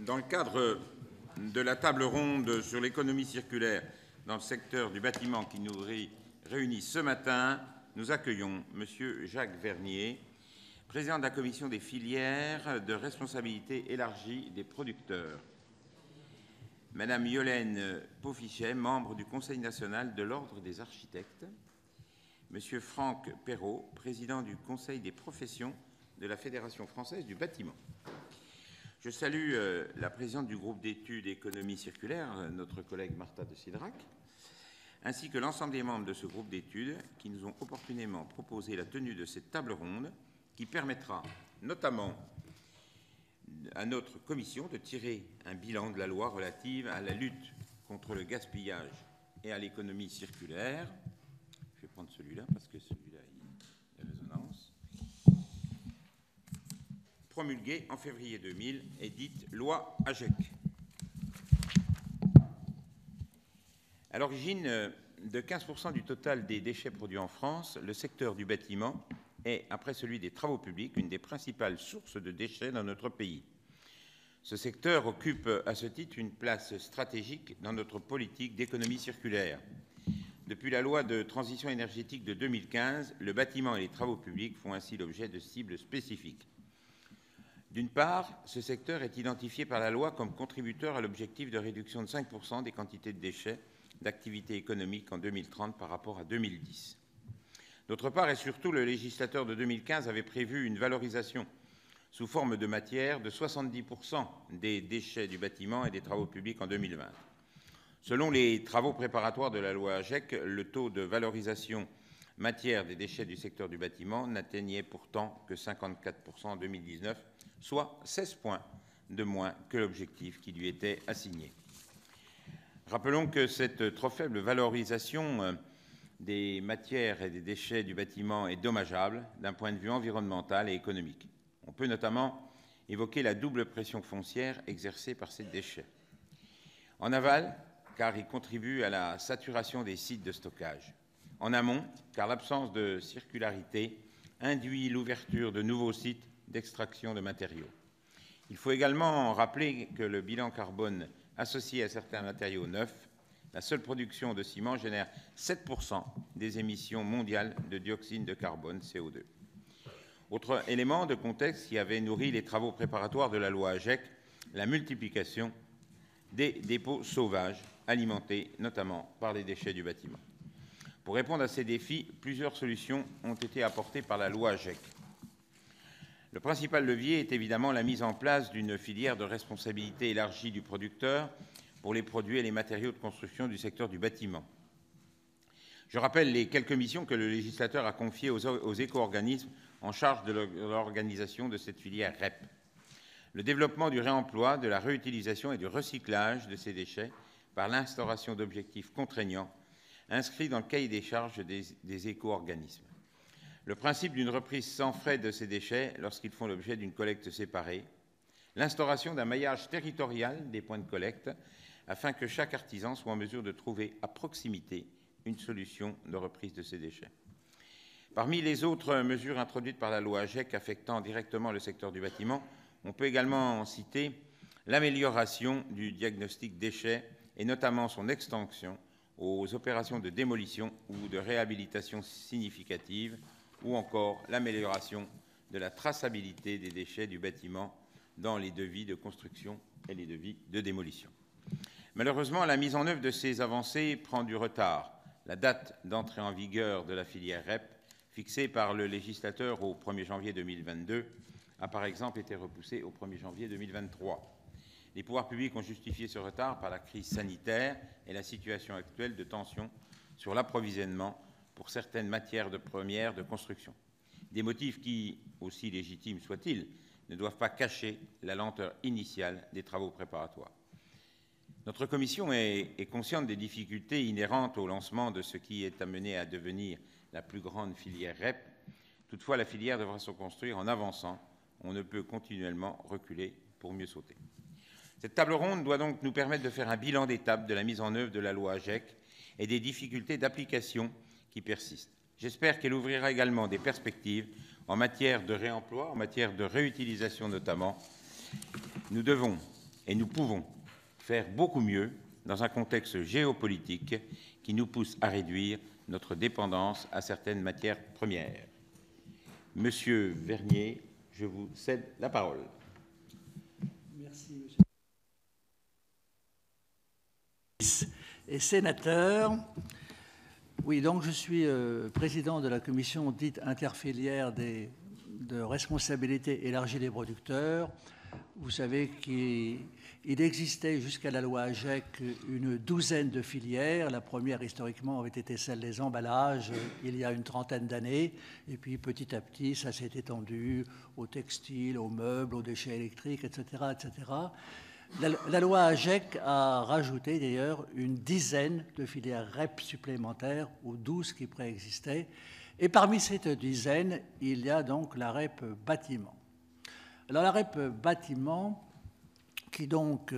Dans le cadre de la table ronde sur l'économie circulaire dans le secteur du bâtiment qui nous réunit ce matin, nous accueillons M. Jacques Vernier, président de la commission des filières de responsabilité élargie des producteurs, Mme Yolaine Paufichet, membre du Conseil national de l'Ordre des architectes, M. Franck Perrault, président du Conseil des professions de la Fédération française du bâtiment. Je salue la présidente du groupe d'études économie circulaire, notre collègue Martha de Cidrac, ainsi que l'ensemble des membres de ce groupe d'études qui nous ont opportunément proposé la tenue de cette table ronde qui permettra notamment à notre commission de tirer un bilan de la loi relative à la lutte contre le gaspillage et à l'économie circulaire. Je vais prendre celui-là parce que celui-là, il y a résonance. Promulguée en février 2000 et dite loi AGEC. À l'origine de 15% du total des déchets produits en France, le secteur du bâtiment est, après celui des travaux publics, une des principales sources de déchets dans notre pays. Ce secteur occupe à ce titre une place stratégique dans notre politique d'économie circulaire. Depuis la loi de transition énergétique de 2015, le bâtiment et les travaux publics font ainsi l'objet de cibles spécifiques. D'une part, ce secteur est identifié par la loi comme contributeur à l'objectif de réduction de 5% des quantités de déchets d'activité économique en 2030 par rapport à 2010. D'autre part et surtout, le législateur de 2015 avait prévu une valorisation sous forme de matière de 70% des déchets du bâtiment et des travaux publics en 2020. Selon les travaux préparatoires de la loi AGEC, le taux de valorisation matière des déchets du secteur du bâtiment n'atteignait pourtant que 54% en 2019, soit 16 points de moins que l'objectif qui lui était assigné. Rappelons que cette trop faible valorisation des matières et des déchets du bâtiment est dommageable d'un point de vue environnemental et économique. On peut notamment évoquer la double pression foncière exercée par ces déchets. En aval, car ils contribuent à la saturation des sites de stockage. En amont, car l'absence de circularité induit l'ouverture de nouveaux sites d'extraction de matériaux. Il faut également rappeler que le bilan carbone associé à certains matériaux neufs, la seule production de ciment génère 7% des émissions mondiales de dioxyde de carbone, CO2. Autre élément de contexte qui avait nourri les travaux préparatoires de la loi AGEC, la multiplication des dépôts sauvages, alimentés notamment par les déchets du bâtiment. Pour répondre à ces défis, plusieurs solutions ont été apportées par la loi AGEC. Le principal levier est évidemment la mise en place d'une filière de responsabilité élargie du producteur pour les produits et les matériaux de construction du secteur du bâtiment. Je rappelle les quelques missions que le législateur a confiées aux éco-organismes en charge de l'organisation de cette filière REP. Le développement du réemploi, de la réutilisation et du recyclage de ces déchets par l'instauration d'objectifs contraignants inscrits dans le cahier des charges des éco-organismes. Le principe d'une reprise sans frais de ces déchets lorsqu'ils font l'objet d'une collecte séparée, l'instauration d'un maillage territorial des points de collecte afin que chaque artisan soit en mesure de trouver à proximité une solution de reprise de ces déchets. Parmi les autres mesures introduites par la loi AGEC affectant directement le secteur du bâtiment, on peut également citer l'amélioration du diagnostic déchets et notamment son extension aux opérations de démolition ou de réhabilitation significative, ou encore l'amélioration de la traçabilité des déchets du bâtiment dans les devis de construction et les devis de démolition. Malheureusement, la mise en œuvre de ces avancées prend du retard. La date d'entrée en vigueur de la filière REP, fixée par le législateur au 1er janvier 2022, a par exemple été repoussée au 1er janvier 2023. Les pouvoirs publics ont justifié ce retard par la crise sanitaire et la situation actuelle de tension sur l'approvisionnement pour certaines matières premières de construction. Des motifs qui, aussi légitimes soient-ils, ne doivent pas cacher la lenteur initiale des travaux préparatoires. Notre commission est consciente des difficultés inhérentes au lancement de ce qui est amené à devenir la plus grande filière REP. Toutefois, la filière devra se construire en avançant. On ne peut continuellement reculer pour mieux sauter. Cette table ronde doit donc nous permettre de faire un bilan d'étape de la mise en œuvre de la loi AGEC et des difficultés d'application qui persistent. J'espère qu'elle ouvrira également des perspectives en matière de réemploi, en matière de réutilisation notamment. Nous devons Et nous pouvons faire beaucoup mieux dans un contexte géopolitique qui nous pousse à réduire notre dépendance à certaines matières premières. Monsieur Vernier, je vous cède la parole. Merci, monsieur. Et sénateur, oui, donc je suis président de la commission dite interfilière de responsabilité élargie des producteurs. Vous savez qu'il existait jusqu'à la loi AGEC une douzaine de filières. La première, historiquement, avait été celle des emballages il y a une trentaine d'années. Et puis, petit à petit, ça s'est étendu aux textiles, aux meubles, aux déchets électriques, etc. etc. La loi AGEC a rajouté d'ailleurs une dizaine de filières REP supplémentaires aux 12 qui préexistaient. Et parmi cette dizaine, il y a donc la REP bâtiment. Alors la REP bâtiment, qui donc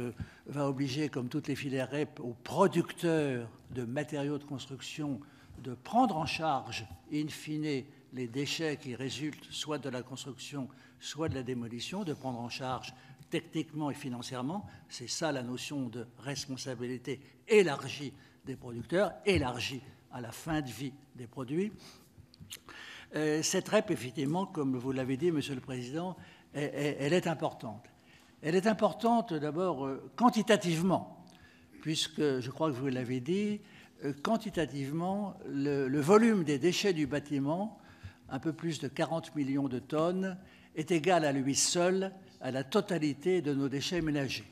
va obliger, comme toutes les filières REP, aux producteurs de matériaux de construction de prendre en charge, in fine, les déchets qui résultent soit de la construction, soit de la démolition, de prendre en charge techniquement et financièrement. C'est ça la notion de responsabilité élargie des producteurs, élargie à la fin de vie des produits. Cette REP, effectivement, comme vous l'avez dit, Monsieur le Président, elle est importante. Elle est importante d'abord quantitativement, puisque, je crois que vous l'avez dit, quantitativement, le volume des déchets du bâtiment, un peu plus de 40 millions de tonnes, est égal à lui seul à la totalité de nos déchets ménagers.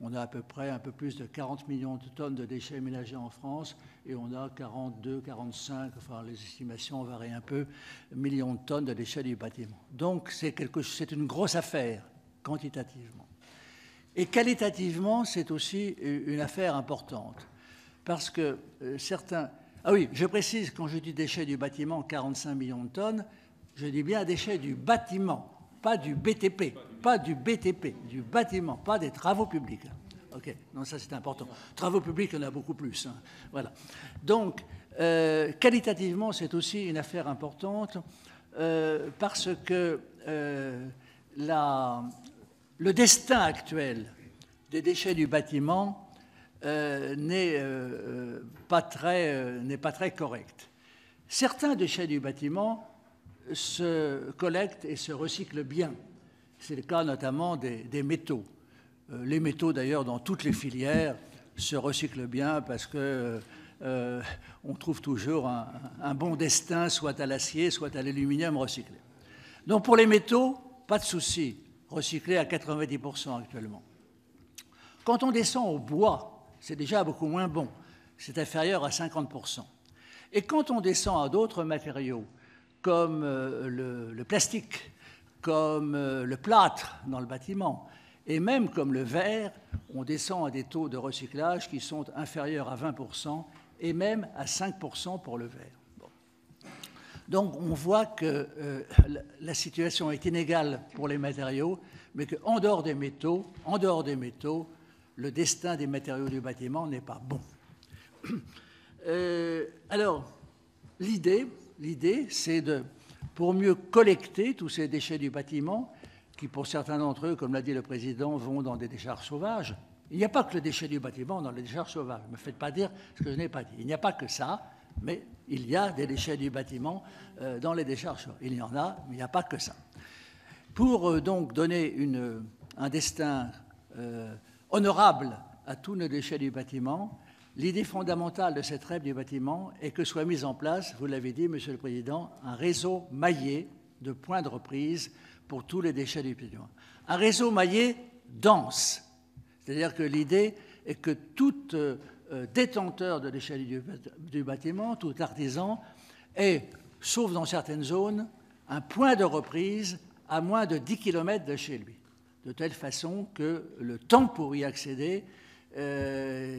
On a à peu près un peu plus de 40 millions de tonnes de déchets ménagers en France et on a 42, 45, enfin les estimations varient un peu, millions de tonnes de déchets du bâtiment. Donc c'est une grosse affaire, quantitativement. Et qualitativement, c'est aussi une affaire importante. Parce que certains... Ah oui, je précise, quand je dis déchets du bâtiment, 45 millions de tonnes, je dis bien déchets du bâtiment, pas du BTP, pas du BTP, du bâtiment, pas des travaux publics. OK, non, ça c'est important. Travaux publics, il y en a beaucoup plus. Hein. Voilà. Donc, qualitativement, c'est aussi une affaire importante parce que le destin actuel des déchets du bâtiment n'est pas très correct. Certains déchets du bâtiment se collectent et se recyclent bien. C'est le cas notamment des métaux. Les métaux, d'ailleurs, dans toutes les filières, se recyclent bien parce qu'on trouve toujours un bon destin, soit à l'acier, soit à l'aluminium recyclé. Donc pour les métaux, pas de souci, recyclés à 90% actuellement. Quand on descend au bois, c'est déjà beaucoup moins bon, c'est inférieur à 50%. Et quand on descend à d'autres matériaux, comme le plastique, comme le plâtre dans le bâtiment, et même comme le verre, on descend à des taux de recyclage qui sont inférieurs à 20% et même à 5% pour le verre. Bon. Donc on voit que la situation est inégale pour les matériaux, mais qu'en dehors des métaux, le destin des matériaux du bâtiment n'est pas bon. Alors, l'idée, c'est pour mieux collecter tous ces déchets du bâtiment, qui pour certains d'entre eux, comme l'a dit le Président, vont dans des décharges sauvages. Il n'y a pas que le déchet du bâtiment dans les décharges sauvages. Ne me faites pas dire ce que je n'ai pas dit. Il n'y a pas que ça, mais il y a des déchets du bâtiment dans les décharges sauvages. Il y en a, mais il n'y a pas que ça. Pour donc donner un destin honorable à tous nos déchets du bâtiment, l'idée fondamentale de cette REP du bâtiment est que soit mis en place, vous l'avez dit, Monsieur le Président, un réseau maillé de points de reprise pour tous les déchets du bâtiment. Un réseau maillé dense, c'est-à-dire que l'idée est que tout détenteur de déchets du bâtiment, tout artisan, ait, sauf dans certaines zones, un point de reprise à moins de 10 km de chez lui, de telle façon que le temps pour y accéder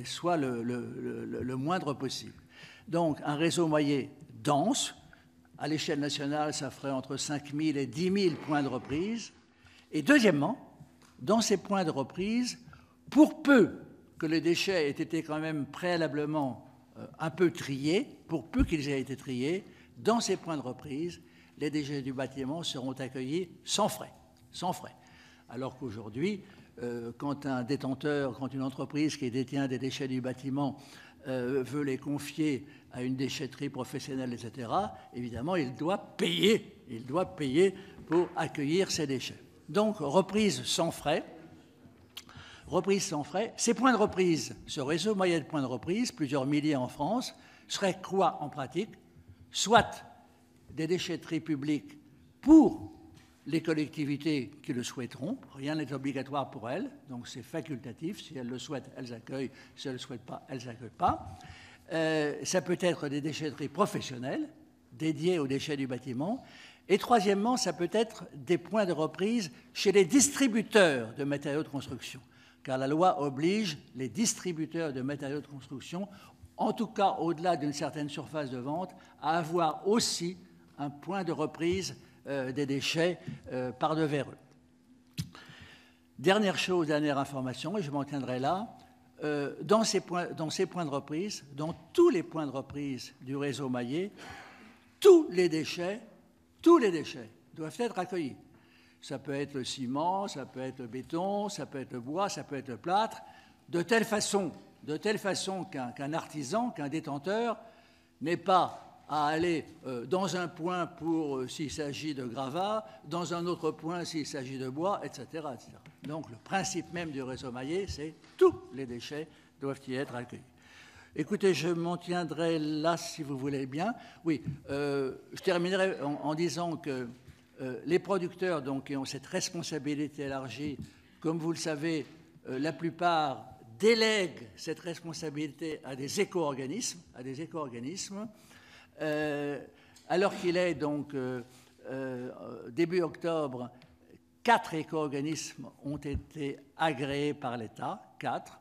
soit le moindre possible. Donc, un réseau maillé dense. À l'échelle nationale, ça ferait entre 5 000 et 10 000 points de reprise. Et deuxièmement, dans ces points de reprise, pour peu que les déchets aient été quand même préalablement un peu triés, pour peu qu'ils aient été triés, dans ces points de reprise, les déchets du bâtiment seront accueillis sans frais. Alors qu'aujourd'hui, quand un détenteur, quand une entreprise qui détient des déchets du bâtiment veut les confier à une déchetterie professionnelle, etc., évidemment, il doit payer pour accueillir ces déchets. Donc, reprise sans frais. Reprise sans frais. Ces points de reprise, ce réseau maillet de points de reprise, plusieurs milliers en France, serait quoi en pratique? Soit des déchetteries publiques pour les collectivités qui le souhaiteront, rien n'est obligatoire pour elles, donc c'est facultatif, si elles le souhaitent, elles accueillent, si elles ne le souhaitent pas, elles n'accueillent pas. Ça peut être des déchetteries professionnelles, dédiées aux déchets du bâtiment, et troisièmement, ça peut être des points de reprise chez les distributeurs de matériaux de construction, car la loi oblige les distributeurs de matériaux de construction, en tout cas au-delà d'une certaine surface de vente, à avoir aussi un point de reprise des déchets par devers eux. Dernière chose, dernière information, et je m'en tiendrai là, dans ces points de reprise, dans tous les points de reprise du réseau maillé, tous les déchets doivent être accueillis. Ça peut être le ciment, ça peut être le béton, ça peut être le bois, ça peut être le plâtre, de telle façon qu'un artisan, qu'un détenteur n'ait pas à aller dans un point pour s'il s'agit de gravats, dans un autre point s'il s'agit de bois, etc., etc. Donc le principe même du réseau maillé, c'est tous les déchets doivent y être accueillis. Écoutez, je m'en tiendrai là si vous voulez bien. Oui, je terminerai en disant que les producteurs donc, qui ont cette responsabilité élargie, comme vous le savez, la plupart délèguent cette responsabilité à des éco-organismes, alors qu'il est donc début octobre, 4 éco-organismes ont été agréés par l'État, 4,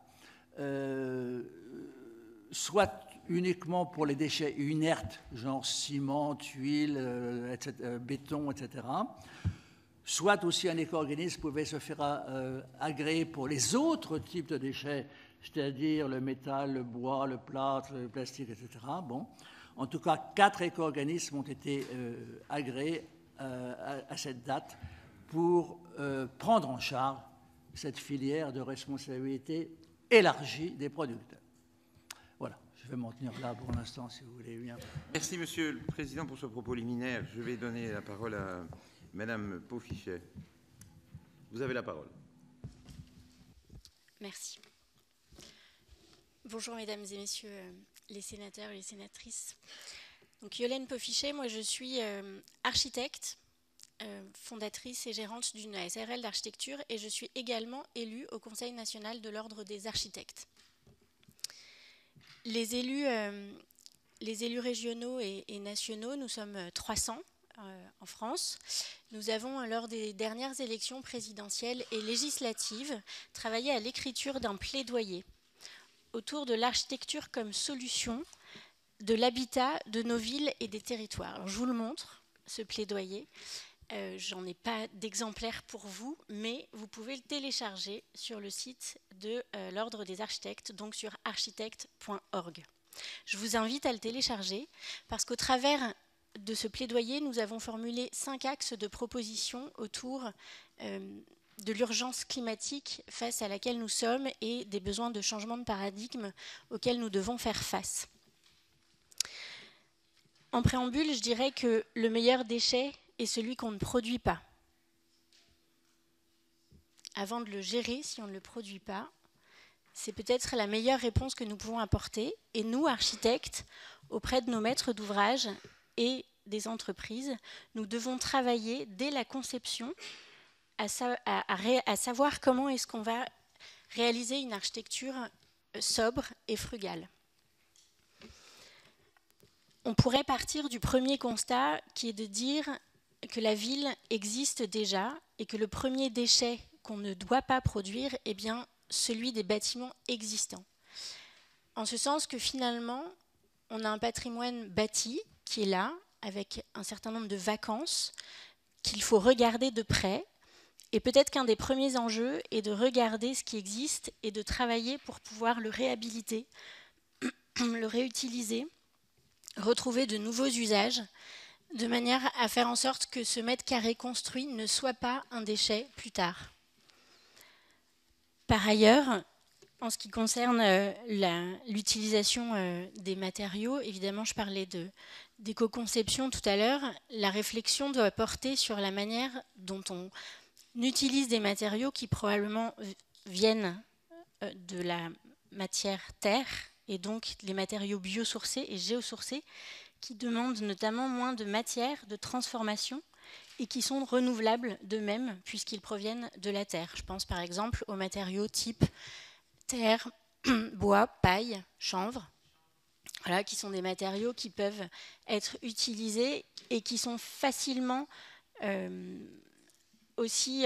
soit uniquement pour les déchets inertes, genre ciment, tuiles, béton, etc., soit aussi un éco-organisme pouvait se faire agréer pour les autres types de déchets, c'est-à-dire le métal, le bois, le plâtre, le plastique, etc. Bon. En tout cas, 4 éco-organismes ont été agréés à cette date pour prendre en charge cette filière de responsabilité élargie des producteurs. Voilà, je vais m'en tenir là pour l'instant, si vous voulez bien. Merci, Monsieur le Président, pour ce propos liminaire. Je vais donner la parole à Madame Paufichet. Vous avez la parole. Merci. Bonjour, Mesdames et Messieurs les sénateurs et les sénatrices. Donc, Yolène Paufichet, moi je suis architecte, fondatrice et gérante d'une SARL d'architecture et je suis également élue au Conseil national de l'Ordre des architectes. Les élus régionaux et nationaux, nous sommes 300 en France. Nous avons, lors des dernières élections présidentielles et législatives, travaillé à l'écriture d'un plaidoyer autour de l'architecture comme solution de l'habitat de nos villes et des territoires. Alors, je vous le montre, ce plaidoyer. J'en ai pas d'exemplaire pour vous, mais vous pouvez le télécharger sur le site de l'Ordre des architectes, donc sur architecte.org. Je vous invite à le télécharger parce qu'au travers de ce plaidoyer, nous avons formulé 5 axes de propositions autour de l'urgence climatique face à laquelle nous sommes et des besoins de changement de paradigme auxquels nous devons faire face. En préambule, je dirais que le meilleur déchet est celui qu'on ne produit pas. Avant de le gérer, si on ne le produit pas, c'est peut-être la meilleure réponse que nous pouvons apporter. Et nous, architectes, auprès de nos maîtres d'ouvrage et des entreprises, nous devons travailler dès la conception à savoir comment est-ce qu'on va réaliser une architecture sobre et frugale. On pourrait partir du premier constat qui est de dire que la ville existe déjà et que le premier déchet qu'on ne doit pas produire est bien celui des bâtiments existants. En ce sens que finalement, on a un patrimoine bâti qui est là, avec un certain nombre de vacances qu'il faut regarder de près. Et peut-être qu'un des premiers enjeux est de regarder ce qui existe et de travailler pour pouvoir le réhabiliter, le réutiliser, retrouver de nouveaux usages, de manière à faire en sorte que ce mètre carré construit ne soit pas un déchet plus tard. Par ailleurs, en ce qui concerne l'utilisation des matériaux, évidemment, je parlais d'éco-conception tout à l'heure. La réflexion doit porter sur la manière dont on utilise des matériaux qui probablement viennent de la matière terre, et donc les matériaux biosourcés et géosourcés, qui demandent notamment moins de matière, de transformation, et qui sont renouvelables d'eux-mêmes puisqu'ils proviennent de la terre. Je pense par exemple aux matériaux type terre, bois, paille, chanvre, voilà, qui sont des matériaux qui peuvent être utilisés et qui sont facilement aussi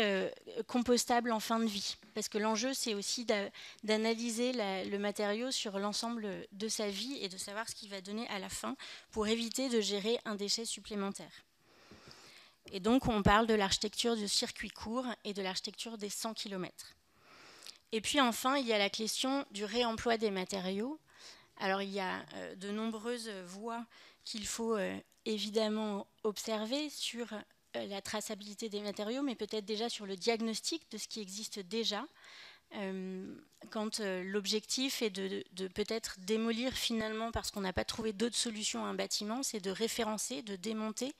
compostables en fin de vie. Parce que l'enjeu, c'est aussi d'analyser le matériau sur l'ensemble de sa vie et de savoir ce qu'il va donner à la fin pour éviter de gérer un déchet supplémentaire. Et donc, on parle de l'architecture du circuit court et de l'architecture des 100 km. Et puis enfin, il y a la question du réemploi des matériaux. Alors, il y a de nombreuses voies qu'il faut évidemment observer sur la traçabilité des matériaux, mais peut-être déjà sur le diagnostic de ce qui existe déjà, quand l'objectif est de peut-être démolir finalement, parce qu'on n'a pas trouvé d'autres solutions à un bâtiment, c'est de référencer, de démonter,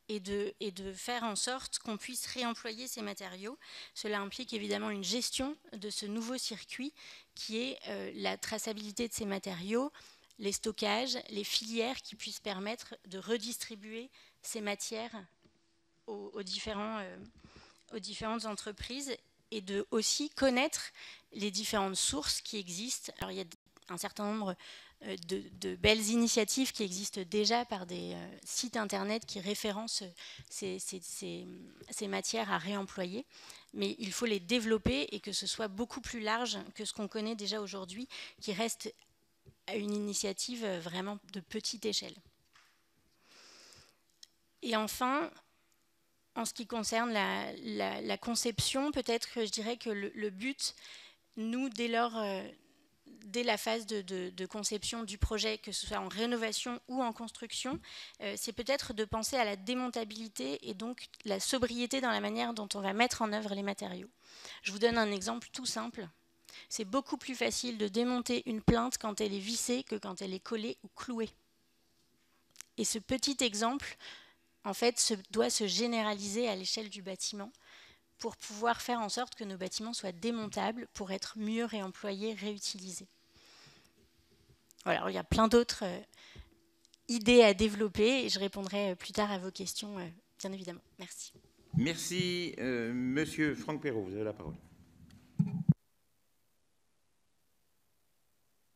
et de faire en sorte qu'on puisse réemployer ces matériaux. Cela implique évidemment une gestion de ce nouveau circuit qui est la traçabilité de ces matériaux, les stockages, les filières qui puissent permettre de redistribuer ces matières aux différentes entreprises et de aussi connaître les différentes sources qui existent. Alors il y a un certain nombre de belles initiatives qui existent déjà par des sites internet qui référencent ces matières à réemployer, mais il faut les développer et que ce soit beaucoup plus large que ce qu'on connaît déjà aujourd'hui, qui reste une initiative vraiment de petite échelle. Et enfin, en ce qui concerne la conception, peut-être que je dirais que le but, nous, dès la phase de conception du projet, que ce soit en rénovation ou en construction, c'est peut-être de penser à la démontabilité et donc la sobriété dans la manière dont on va mettre en œuvre les matériaux. Je vous donne un exemple tout simple. C'est beaucoup plus facile de démonter une plinthe quand elle est vissée que quand elle est collée ou clouée. Et ce petit exemple, en fait, doit se généraliser à l'échelle du bâtiment pour pouvoir faire en sorte que nos bâtiments soient démontables pour être mieux réemployés, réutilisés. Voilà, alors il y a plein d'autres idées à développer et je répondrai plus tard à vos questions, bien évidemment. Merci. Merci. Monsieur Franck Perrault, vous avez la parole.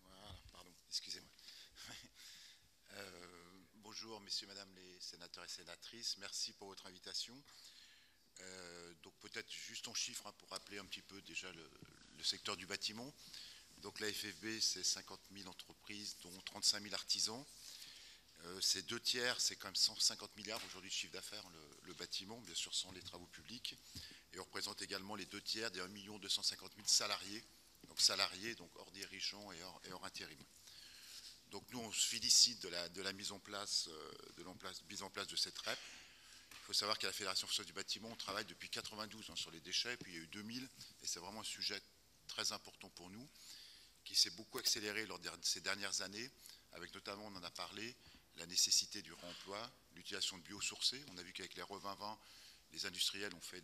Voilà, pardon, excusez-moi. Bonjour, messieurs, madame les sénateurs et sénatrices. Merci pour votre invitation. Donc peut-être juste en chiffres pour rappeler un petit peu déjà le secteur du bâtiment. Donc la FFB, c'est 50 000 entreprises, dont 35 000 artisans. C'est 2/3, c'est quand même 150 milliards aujourd'hui de chiffre d'affaires, le bâtiment, bien sûr sans les travaux publics. Et on représente également les 2/3 des 1 250 000 salariés, donc hors dirigeants et hors intérim. Donc nous, on se félicite de la mise en place de cette REP. Il faut savoir qu'à la Fédération française du bâtiment, on travaille depuis 1992 sur les déchets, puis il y a eu 2000, et c'est vraiment un sujet très important pour nous, qui s'est beaucoup accéléré lors de ces dernières années, avec notamment, on en a parlé, la nécessité du réemploi, l'utilisation de biosourcés. On a vu qu'avec les RE2020, les industriels ont fait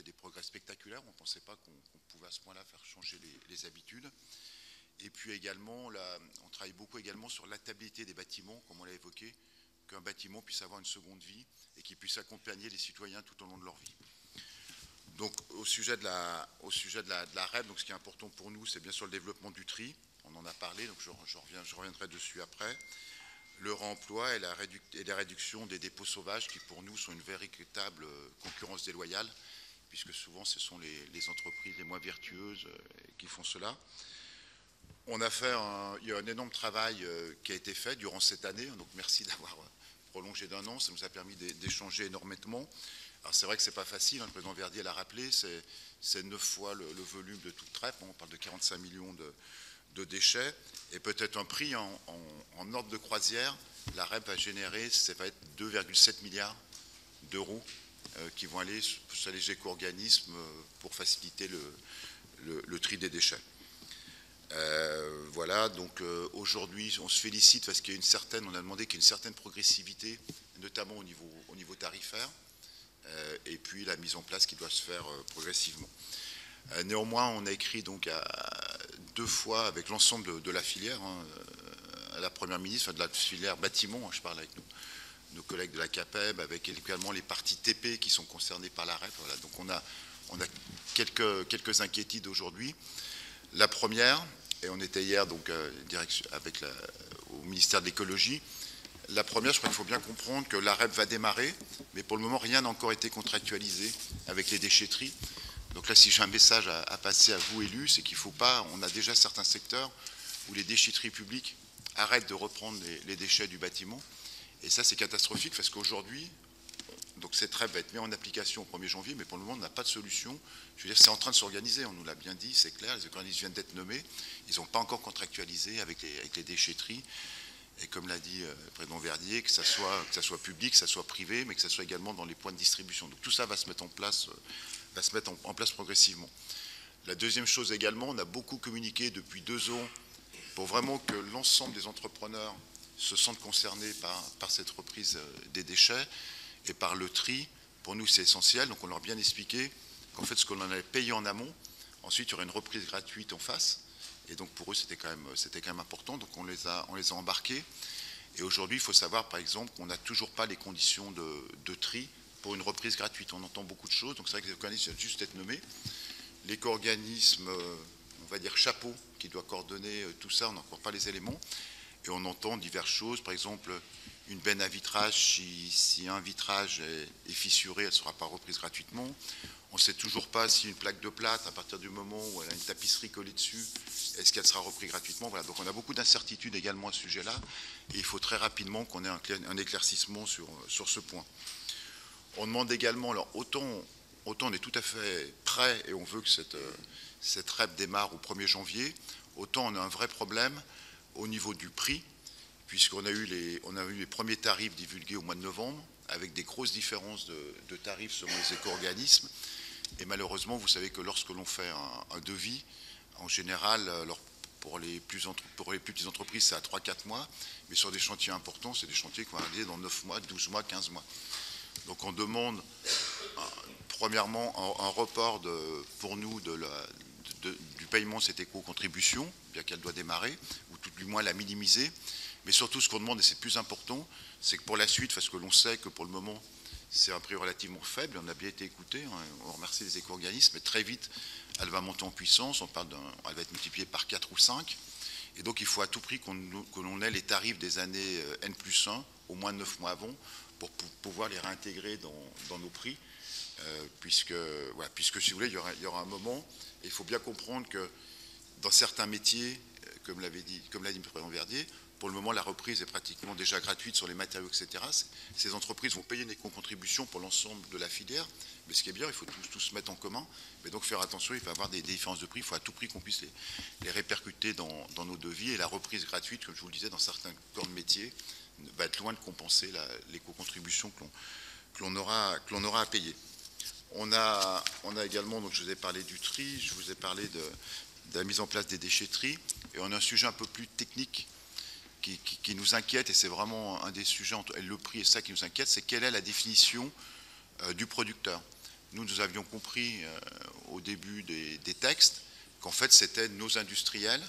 des progrès spectaculaires. On ne pensait pas qu'on pouvait à ce point-là faire changer les habitudes. Et puis également, on travaille beaucoup également sur l'adaptabilité des bâtiments, comme on l'a évoqué, qu'un bâtiment puisse avoir une seconde vie et qu'il puisse accompagner les citoyens tout au long de leur vie. Donc au sujet de la REP, donc, ce qui est important pour nous, c'est bien sûr le développement du tri. On en a parlé, donc je reviendrai dessus après. Le réemploi et la réduction des dépôts sauvages qui pour nous sont une véritable concurrence déloyale, puisque souvent ce sont les entreprises les moins vertueuses qui font cela. Il y a un énorme travail qui a été fait durant cette année, donc merci d'avoir prolongé d'1 an, ça nous a permis d'échanger énormément. Alors c'est vrai que c'est pas facile, le président Verdier l'a rappelé, c'est 9 fois le volume de toute REP, on parle de 45 millions de déchets, et peut-être un prix en ordre de croisière, la REP va générer, ça va être 2,7 milliards d'euros qui vont aller sur les éco-organismes pour faciliter le tri des déchets. Voilà, donc aujourd'hui, on se félicite parce qu'il y a on a demandé qu'il y ait une certaine progressivité, notamment au niveau tarifaire, et puis la mise en place qui doit se faire progressivement. Néanmoins, on a écrit donc 2 fois avec l'ensemble de la filière, à la Première ministre, de la filière bâtiment, je parle avec nos collègues de la CAPEB, avec également les parties TP qui sont concernées par la REP. Voilà, donc on a quelques inquiétudes aujourd'hui. La première, et on était hier donc au ministère de l'écologie, la première, je crois qu'il faut bien comprendre que la REP va démarrer, mais pour le moment, rien n'a encore été contractualisé avec les déchetteries. Donc là, si j'ai un message à passer à vous, élus, c'est qu'il ne faut pas, on a déjà certains secteurs où les déchetteries publiques arrêtent de reprendre les déchets du bâtiment. Et ça, c'est catastrophique parce qu'aujourd'hui, donc cette REP va être mise en application au 1er janvier, mais pour le moment, on n'a pas de solution. Je veux dire, c'est en train de s'organiser, on nous l'a bien dit, c'est clair, les économistes viennent d'être nommés, ils n'ont pas encore contractualisé avec les déchetteries. Et comme l'a dit le président Verdier, que ça soit public, que ça soit privé, mais que ça soit également dans les points de distribution. Donc tout ça va se mettre en place, progressivement. La deuxième chose également, on a beaucoup communiqué depuis 2 ans pour vraiment que l'ensemble des entrepreneurs se sentent concernés par cette reprise des déchets et par le tri. Pour nous, c'est essentiel. Donc on leur a bien expliqué qu'en fait, ce qu'on en avait payé en amont, ensuite, il y aurait une reprise gratuite en face. Et donc pour eux, c'était quand même important. Donc on les a embarqués. Et aujourd'hui, il faut savoir, par exemple, qu'on n'a toujours pas les conditions de tri pour une reprise gratuite. On entend beaucoup de choses. Donc c'est vrai que les organismes viennent juste être nommés. L'éco-organisme, on va dire chapeau, qui doit coordonner tout ça, on n'a encore pas les éléments. Et on entend diverses choses. Par exemple, une benne à vitrage, si un vitrage est fissuré, elle ne sera pas reprise gratuitement. On ne sait toujours pas si une plaque de plâtre, à partir du moment où elle a une tapisserie collée dessus, est-ce qu'elle sera reprise gratuitement. Voilà. Donc on a beaucoup d'incertitudes également à ce sujet-là. Et il faut très rapidement qu'on ait un éclaircissement sur ce point. On demande également, alors autant on est tout à fait prêt et on veut que cette REP démarre au 1er janvier, autant on a un vrai problème au niveau du prix, puisqu'on a eu les premiers tarifs divulgués au mois de novembre, avec des grosses différences de tarifs selon les éco-organismes. Et malheureusement, vous savez que lorsque l'on fait un devis, en général, alors pour les plus petites entreprises, c'est à 3-4 mois, mais sur des chantiers importants, c'est des chantiers qui vont arriver dans 9 mois, 12 mois, 15 mois. Donc on demande, premièrement, un report pour nous du paiement de cette éco-contribution, bien qu'elle doit démarrer, ou tout du moins la minimiser. Mais surtout, ce qu'on demande, et c'est plus important, c'est que pour la suite, parce que l'on sait que pour le moment, c'est un prix relativement faible, on a bien été écouté, hein, on remercie les éco-organismes, mais très vite, elle va monter en puissance, elle va être multipliée par 4 ou 5, et donc il faut à tout prix que l'on ait les tarifs des années N+1, au moins 9 mois avant, pour pouvoir les réintégrer dans nos prix, puisque si vous voulez, il y aura un moment, et il faut bien comprendre que dans certains métiers, comme l'a dit le président Verdier, pour le moment, la reprise est pratiquement déjà gratuite sur les matériaux, etc. Ces entreprises vont payer une éco-contribution pour l'ensemble de la filière, mais ce qui est bien, il faut tous se mettre en commun. Mais donc faire attention, il va y avoir des différences de prix, il faut à tout prix qu'on puisse les répercuter dans nos devis. Et la reprise gratuite, comme je vous le disais, dans certains corps de métier, va être loin de compenser l'éco-contribution que l'on aura à payer. On a également, donc je vous ai parlé du tri, je vous ai parlé de la mise en place des déchetteries, et on a un sujet un peu plus technique qui nous inquiète, et c'est vraiment un des sujets, le prix et ça qui nous inquiète, c'est quelle est la définition du producteur. Nous avions compris au début des textes qu'en fait c'était nos industriels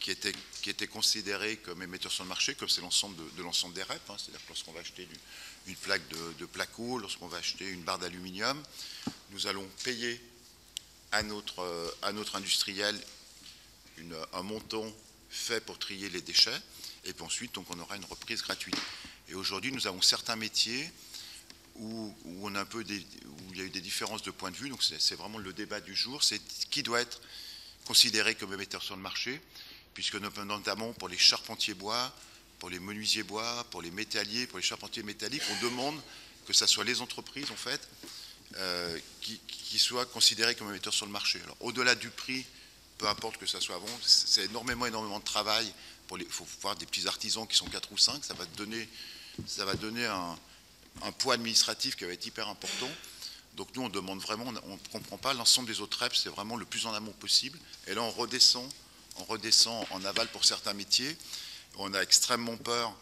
qui étaient considérés comme émetteurs sur le marché, comme c'est l'ensemble de l'ensemble des REP, hein, c'est-à-dire que lorsqu'on va acheter une plaque de placo, lorsqu'on va acheter une barre d'aluminium, nous allons payer à notre industriel un montant fait pour trier les déchets, et puis ensuite donc on aura une reprise gratuite. Et aujourd'hui nous avons certains métiers où il y a eu des différences de point de vue, donc c'est vraiment le débat du jour, c'est qui doit être considéré comme émetteur sur le marché, puisque notamment pour les charpentiers bois, pour les menuisiers bois, pour les métalliers, pour les charpentiers métalliques, on demande que ce soit les entreprises en fait qui soient considérées comme émetteurs sur le marché. Alors au-delà du prix, peu importe que ça soit avant, c'est énormément de travail. Il faut voir des petits artisans qui sont 4 ou 5, ça va donner un poids administratif qui va être hyper important. Donc nous, on demande vraiment, on ne comprend pas, l'ensemble des autres REP, c'est vraiment le plus en amont possible. Et là, on redescend en aval pour certains métiers. On a extrêmement peur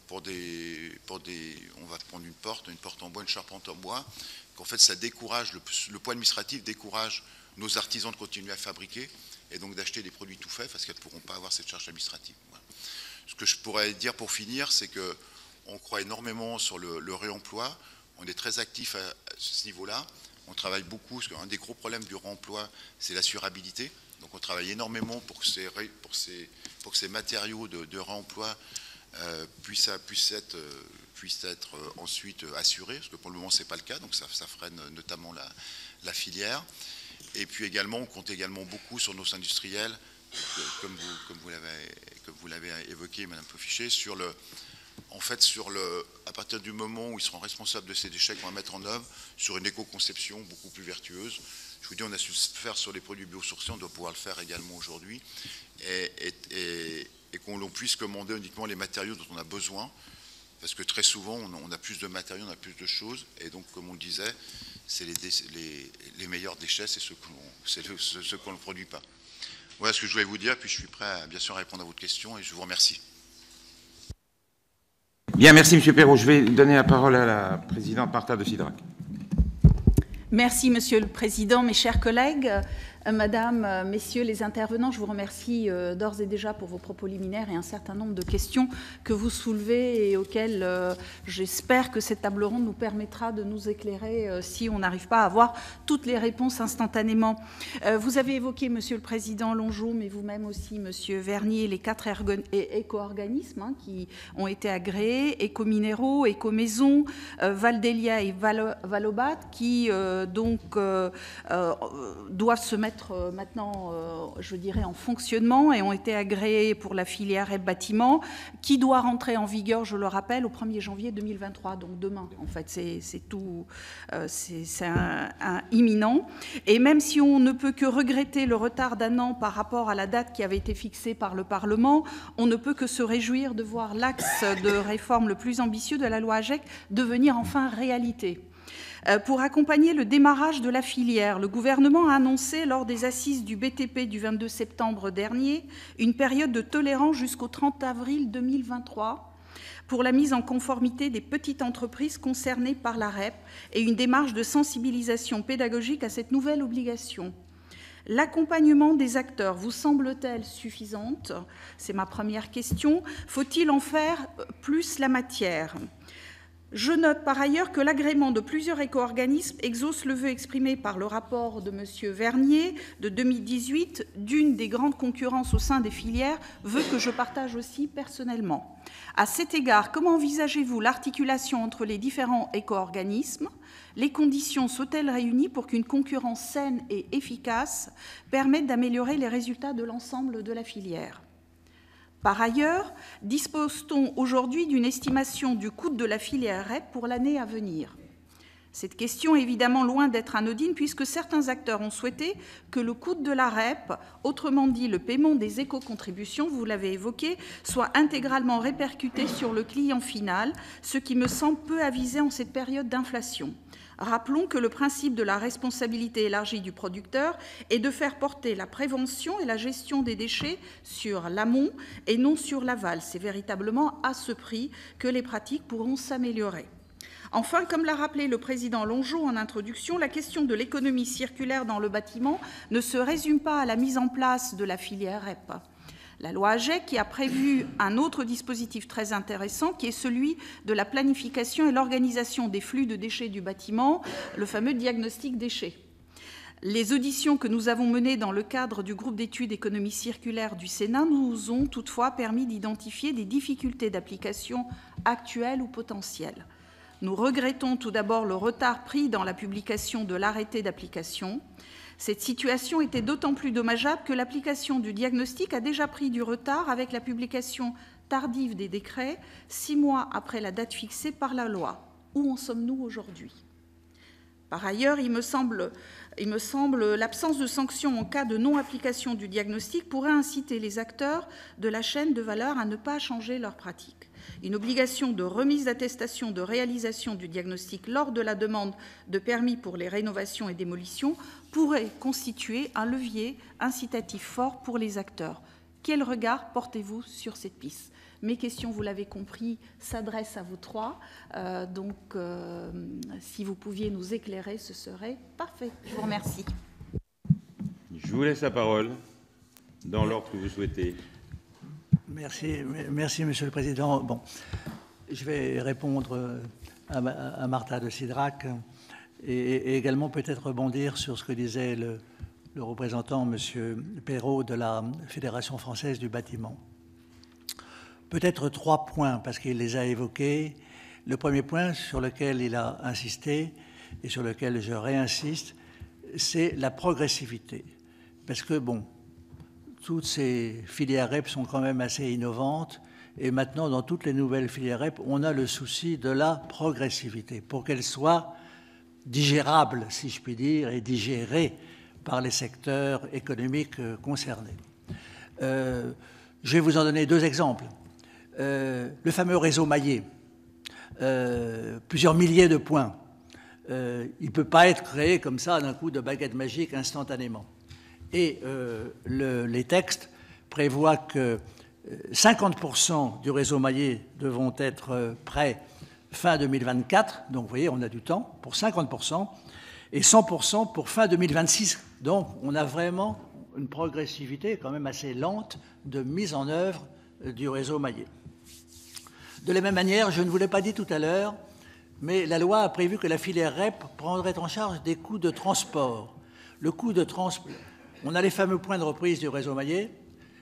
on va prendre une porte en bois, une charpente en bois, qu'en fait, ça décourage, le poids administratif décourage nos artisans de continuer à fabriquer et donc d'acheter des produits tout faits parce qu'elles ne pourront pas avoir cette charge administrative. Voilà. Ce que je pourrais dire pour finir, c'est qu'on croit énormément sur le réemploi. On est très actif à ce niveau-là. On travaille beaucoup, parce qu'un des gros problèmes du réemploi, c'est l'assurabilité. Donc on travaille énormément pour que ces matériaux de réemploi puissent être ensuite assurés, parce que pour le moment, ce n'est pas le cas, donc ça freine notamment la filière. Et puis également, on compte également beaucoup sur nos industriels, comme vous l'avez évoqué, Madame Poffichet, à partir du moment où ils seront responsables de ces déchets qu'on va mettre en œuvre, sur une éco-conception beaucoup plus vertueuse. Je vous dis, on a su le faire sur les produits biosourcés, on doit pouvoir le faire également aujourd'hui, et qu'on puisse commander uniquement les matériaux dont on a besoin, parce que très souvent, on a plus de matériaux, on a plus de choses, et donc, comme on le disait, c'est les meilleurs déchets, c'est ceux qu'on ne produit pas. Voilà ce que je voulais vous dire, puis je suis prêt, bien sûr, à répondre à votre question, et je vous remercie. Bien, merci M. Perrault. Je vais donner la parole à la présidente Martha de Cidrac. Merci, Monsieur le Président, mes chers collègues. Madame, Messieurs les intervenants, je vous remercie d'ores et déjà pour vos propos liminaires et un certain nombre de questions que vous soulevez et auxquelles j'espère que cette table ronde nous permettra de nous éclairer si on n'arrive pas à avoir toutes les réponses instantanément. Vous avez évoqué, Monsieur le Président Longeau, mais vous-même aussi, Monsieur Vernier, les 4 éco-organismes qui ont été agréés, Écominéraux, Écomaisons, Valdélia et Valobat, qui doivent se mettre maintenant, je dirais, en fonctionnement et ont été agréés pour la filière REP bâtiment, qui doit rentrer en vigueur, je le rappelle, au 1er janvier 2023, donc demain. En fait, c'est tout, c'est imminent. Et même si on ne peut que regretter le retard d'1 an par rapport à la date qui avait été fixée par le Parlement, on ne peut que se réjouir de voir l'axe de réforme le plus ambitieux de la loi AGEC devenir enfin réalité. Pour accompagner le démarrage de la filière, le gouvernement a annoncé lors des assises du BTP du 22 septembre dernier une période de tolérance jusqu'au 30 avril 2023 pour la mise en conformité des petites entreprises concernées par la REP et une démarche de sensibilisation pédagogique à cette nouvelle obligation. L'accompagnement des acteurs vous semble-t-elle suffisante? C'est ma première question. Faut-il en faire plus la matière? Je note par ailleurs que l'agrément de plusieurs éco-organismes exauce le vœu exprimé par le rapport de M. Vernier de 2018 d'une des grandes concurrences au sein des filières, vœu que je partage aussi personnellement. À cet égard, comment envisagez-vous l'articulation entre les différents éco-organismes? Les conditions sont-elles réunies pour qu'une concurrence saine et efficace permette d'améliorer les résultats de l'ensemble de la filière? Par ailleurs, dispose-t-on aujourd'hui d'une estimation du coût de la filière REP pour l'année à venir? Cette question est évidemment loin d'être anodine puisque certains acteurs ont souhaité que le coût de la REP, autrement dit le paiement des éco-contributions, vous l'avez évoqué, soit intégralement répercuté sur le client final, ce qui me semble peu avisé en cette période d'inflation. Rappelons que le principe de la responsabilité élargie du producteur est de faire porter la prévention et la gestion des déchets sur l'amont et non sur l'aval. C'est véritablement à ce prix que les pratiques pourront s'améliorer. Enfin, comme l'a rappelé le président Longeau en introduction, la question de l'économie circulaire dans le bâtiment ne se résume pas à la mise en place de la filière REP. La loi AGEC qui a prévu un autre dispositif très intéressant qui est celui de la planification et l'organisation des flux de déchets du bâtiment, le fameux diagnostic déchets. Les auditions que nous avons menées dans le cadre du groupe d'études économie circulaire du Sénat nous ont toutefois permis d'identifier des difficultés d'application actuelles ou potentielles. Nous regrettons tout d'abord le retard pris dans la publication de l'arrêté d'application. Cette situation était d'autant plus dommageable que l'application du diagnostic a déjà pris du retard avec la publication tardive des décrets, 6 mois après la date fixée par la loi. Où en sommes-nous aujourd'hui? Par ailleurs, il me semble l'absence de sanctions en cas de non-application du diagnostic pourrait inciter les acteurs de la chaîne de valeur à ne pas changer leurs pratiques. Une obligation de remise d'attestation de réalisation du diagnostic lors de la demande de permis pour les rénovations et démolitions pourrait constituer un levier incitatif fort pour les acteurs. Quel regard portez-vous sur cette piste ? Mes questions, vous l'avez compris, s'adressent à vous trois. Si vous pouviez nous éclairer, ce serait parfait. Je vous remercie. Je vous laisse la parole dans l'ordre que vous souhaitez. Merci, Monsieur le Président. Bon, je vais répondre à Martha de Cidrac et également peut-être rebondir sur ce que disait le représentant, Monsieur Perrault, de la Fédération française du bâtiment. Peut-être 3 points, parce qu'il les a évoqués. Le premier point sur lequel il a insisté et sur lequel je réinsiste, c'est la progressivité. Parce que, bon, toutes ces filières REP sont quand même assez innovantes. Et maintenant, dans toutes les nouvelles filières REP, on a le souci de la progressivité pour qu'elles soient digérables, si je puis dire, et digérées par les secteurs économiques concernés. Je vais vous en donner 2 exemples. Le fameux réseau maillé, plusieurs milliers de points. Il ne peut pas être créé comme ça d'un coup de baguette magique instantanément. Et les textes prévoient que 50% du réseau maillé devront être prêts fin 2024. Donc, vous voyez, on a du temps pour 50%. Et 100% pour fin 2026. Donc, on a vraiment une progressivité quand même assez lente de mise en œuvre du réseau maillé. De la même manière, je ne vous l'ai pas dit tout à l'heure, mais la loi a prévu que la filière REP prendrait en charge des coûts de transport. Le coût de transport, on a les fameux points de reprise du réseau maillé,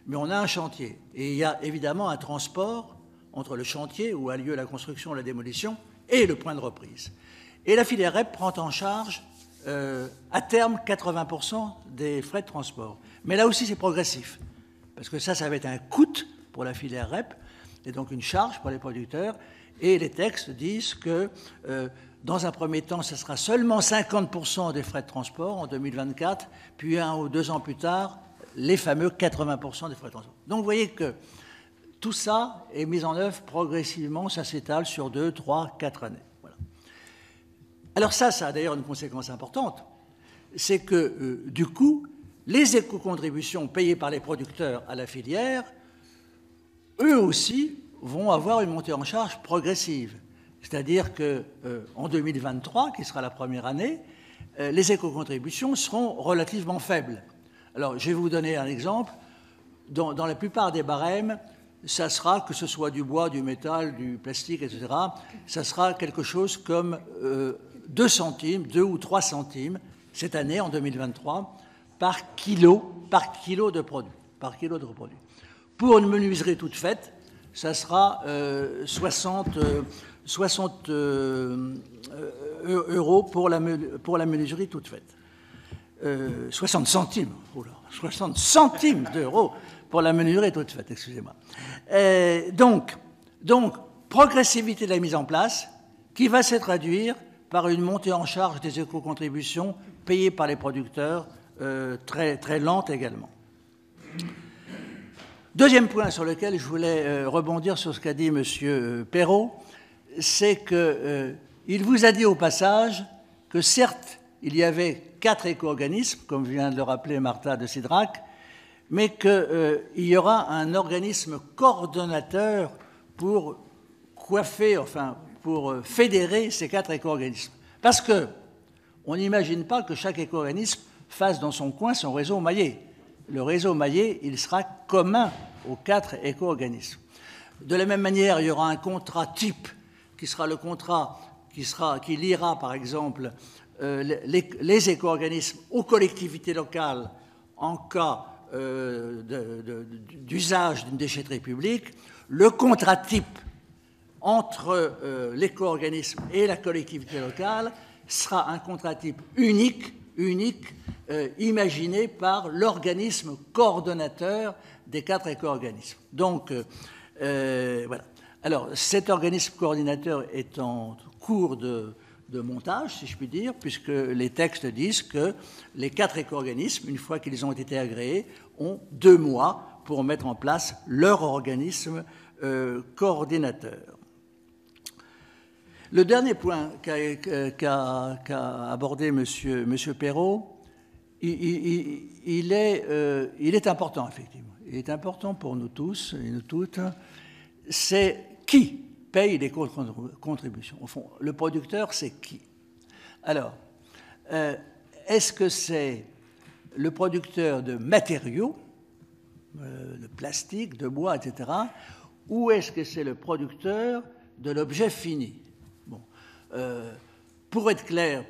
mais on a un chantier. Et il y a évidemment un transport entre le chantier où a lieu la construction, la démolition, et le point de reprise. Et la filière REP prend en charge, à terme, 80% des frais de transport. Mais là aussi, c'est progressif, parce que ça va être un coût pour la filière REP, et donc une charge pour les producteurs. Et les textes disent que, dans un premier temps, ce sera seulement 50% des frais de transport en 2024, puis 1 ou 2 ans plus tard, les fameux 80% des frais de transport. Donc vous voyez que tout ça est mis en œuvre progressivement, ça s'étale sur 2, 3, 4 années. Voilà. Alors ça a d'ailleurs une conséquence importante, c'est que, du coup, les éco-contributions payées par les producteurs à la filière, eux aussi, vont avoir une montée en charge progressive. C'est-à-dire qu'en 2023, qui sera la première année, les éco-contributions seront relativement faibles. Alors, je vais vous donner un exemple. Dans la plupart des barèmes, ça sera, que ce soit du bois, du métal, du plastique, etc., ça sera quelque chose comme 2 centimes, 2 ou 3 centimes, cette année, en 2023, par kilo de produit. Pour une menuiserie toute faite, ça sera 60 euros pour la menuiserie toute faite. 60 centimes, 60 centimes d'euros pour la menuiserie toute faite, excusez-moi. Donc, progressivité de la mise en place qui va se traduire par une montée en charge des éco-contributions payées par les producteurs, très, très lente également. Deuxième point sur lequel je voulais rebondir sur ce qu'a dit M. Perrault, c'est qu'il vous a dit au passage que certes, il y avait 4 éco-organismes, comme vient de le rappeler Martha de Cidrac, mais qu'il y aura un organisme coordonnateur pour coiffer, enfin, pour fédérer ces 4 éco-organismes. Parce qu'on n'imagine pas que chaque éco-organisme fasse dans son coin son réseau maillé. Le réseau maillé, il sera commun aux 4 éco-organismes. De la même manière, il y aura un contrat type qui sera le contrat qui liera, par exemple, les éco-organismes aux collectivités locales en cas d'usage d'une déchetterie publique. Le contrat type entre l'éco-organisme et la collectivité locale sera un contrat type unique, imaginé par l'organisme coordonnateur des 4 éco-organismes. Donc, voilà. Alors, cet organisme coordinateur est en cours de montage, si je puis dire, puisque les textes disent que les 4 éco-organismes, une fois qu'ils ont été agréés, ont 2 mois pour mettre en place leur organisme coordinateur. Le dernier point qu'a abordé M. Perrault, il est important, effectivement. Il est important pour nous tous et nous toutes. C'est qui paye les contributions. Au fond, le producteur, c'est qui? Alors, est-ce que c'est le producteur de matériaux, de plastique, de bois, etc., ou est-ce que c'est le producteur de l'objet fini? Bon, pour être clair,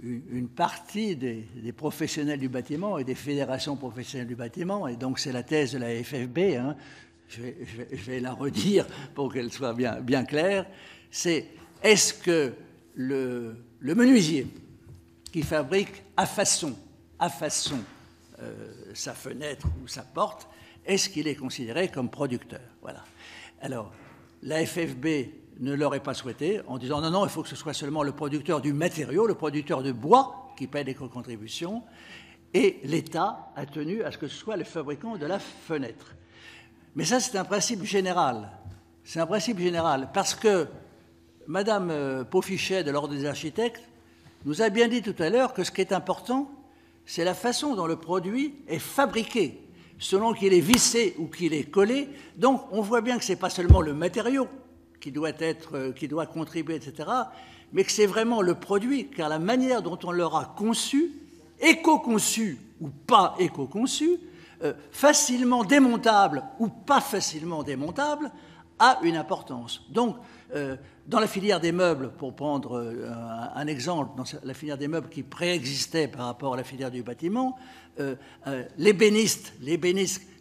une partie des professionnels du bâtiment et des fédérations professionnelles du bâtiment, et donc c'est la thèse de la FFB, hein, je vais la redire pour qu'elle soit bien claire, c'est est-ce que le menuisier qui fabrique à façon sa fenêtre ou sa porte, est-ce qu'il est considéré comme producteur? Voilà. Alors, la FFB ne l'aurait pas souhaité en disant non, il faut que ce soit seulement le producteur du matériau, le producteur de bois qui paye l'éco-contribution, et l'État a tenu à ce que ce soit le fabricant de la fenêtre. Mais ça, c'est un principe général. C'est un principe général parce que Madame Paufichet de l'Ordre des architectes nous a bien dit tout à l'heure que ce qui est important, c'est la façon dont le produit est fabriqué, selon qu'il est vissé ou qu'il est collé. Donc, on voit bien que ce n'est pas seulement le matériau qui doit contribuer, etc., mais que c'est vraiment le produit, car la manière dont on l'aura conçu, éco-conçu ou pas éco-conçu, facilement démontable ou pas facilement démontable, a une importance. Donc, dans la filière des meubles, pour prendre un exemple, dans la filière des meubles qui préexistait par rapport à la filière du bâtiment, l'ébéniste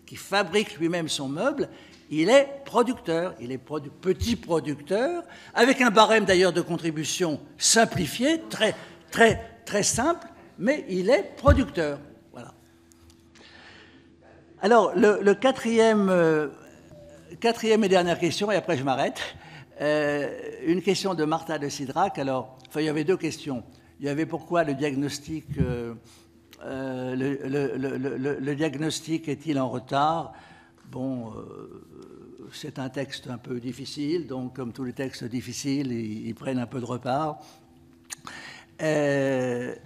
qui fabrique lui-même son meuble, il est producteur, il est petit producteur, avec un barème d'ailleurs de contribution simplifié, très simple, mais il est producteur. Voilà. Alors, le quatrième et dernière question, et après je m'arrête, une question de Martha de Cidrac. Alors, il y avait deux questions. Il y avait pourquoi le diagnostic est-il en retard? Bon, c'est un texte un peu difficile, donc comme tous les textes difficiles, ils prennent un peu de retard. Mais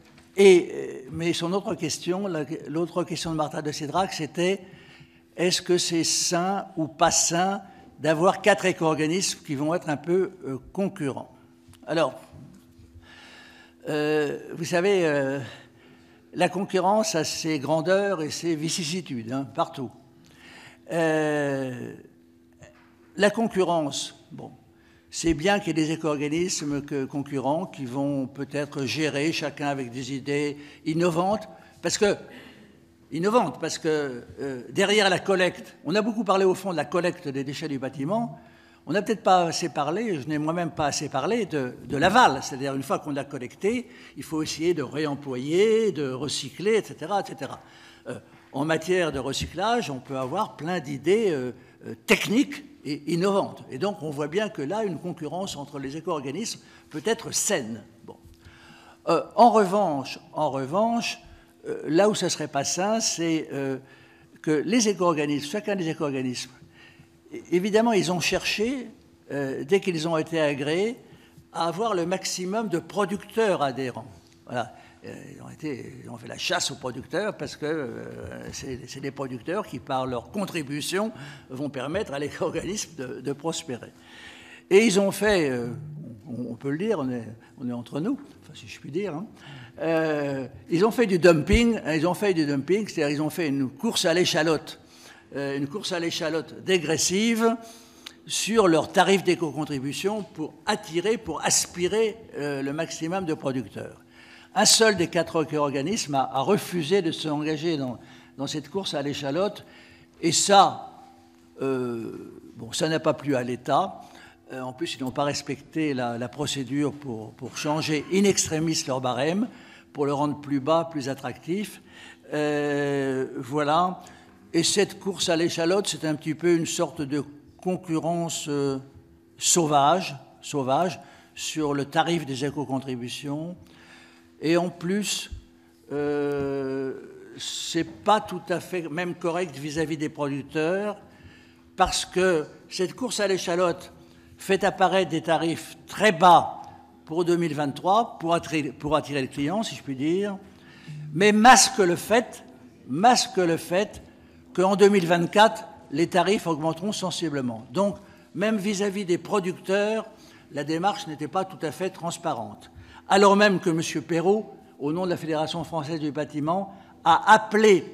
son autre question, l'autre question de Martha de Cidrac, c'était est-ce que c'est sain ou pas sain d'avoir 4 éco-organismes qui vont être un peu concurrents? Alors, vous savez, la concurrence a ses grandeurs et ses vicissitudes, hein, partout. La concurrence, bon, c'est bien qu'il y ait des éco-organismes concurrents qui vont peut-être gérer, chacun avec des idées innovantes, parce que derrière la collecte, on a beaucoup parlé au fond de la collecte des déchets du bâtiment, on n'a peut-être pas assez parlé, je n'ai moi-même pas assez parlé de l'aval, c'est-à-dire une fois qu'on a collecté, il faut essayer de réemployer, de recycler, etc. etc. En matière de recyclage, on peut avoir plein d'idées techniques et innovantes. Et donc, on voit bien que là, une concurrence entre les éco-organismes peut être saine. Bon. En revanche, là où ça ne serait pas sain, c'est que les éco-organismes, chacun des éco-organismes, évidemment, ils ont cherché, dès qu'ils ont été agréés, à avoir le maximum de producteurs adhérents. Voilà. Ils ont fait la chasse aux producteurs parce que c'est des producteurs qui, par leur contribution, vont permettre à l'éco-organisme de prospérer. Et ils ont fait, on peut le dire, on est entre nous, enfin, si je puis dire, hein, ils ont fait du dumping, c'est-à-dire ils ont fait une course à l'échalote dégressive sur leurs tarifs d'éco-contribution pour aspirer le maximum de producteurs. Un seul des 4 éco-organismes a refusé de s'engager dans cette course à l'échalote, et ça, ça n'a pas plu à l'État. En plus, ils n'ont pas respecté la procédure pour changer in extremis leur barème, pour le rendre plus bas, plus attractif. Voilà. Et cette course à l'échalote, c'est un petit peu une sorte de concurrence sauvage sur le tarif des éco-contributions. Et en plus, c'est pas tout à fait même correct vis-à-vis des producteurs, parce que cette course à l'échalote fait apparaître des tarifs très bas pour 2023, pour attirer le client, si je puis dire, mais masque le fait qu'en 2024, les tarifs augmenteront sensiblement. Donc, même vis-à-vis des producteurs, la démarche n'était pas tout à fait transparente. Alors même que M. Perrault, au nom de la Fédération française du bâtiment, a appelé,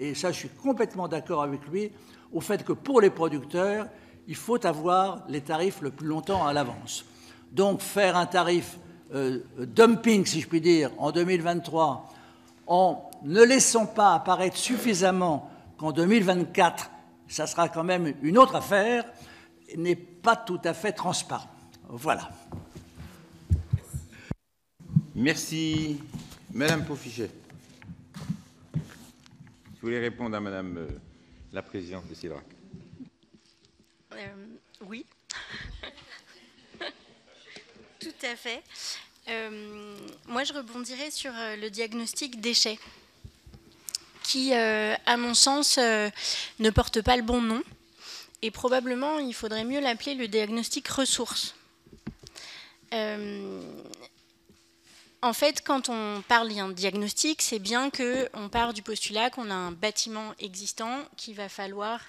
et ça je suis complètement d'accord avec lui, au fait que pour les producteurs, il faut avoir les tarifs le plus longtemps à l'avance. Donc faire un tarif dumping, si je puis dire, en 2023, en ne laissant pas apparaître suffisamment qu'en 2024, ça sera quand même une autre affaire, n'est pas tout à fait transparent. Voilà. Merci. Madame Paufichet. Je voulais répondre à Madame la Présidente de CIDRAC. Oui. Tout à fait. Moi, je rebondirais sur le diagnostic déchets, qui, à mon sens, ne porte pas le bon nom. Et probablement, il faudrait mieux l'appeler le diagnostic ressources. En fait, quand on parle d'un diagnostic, c'est bien qu'on part du postulat qu'on a un bâtiment existant qu'il va falloir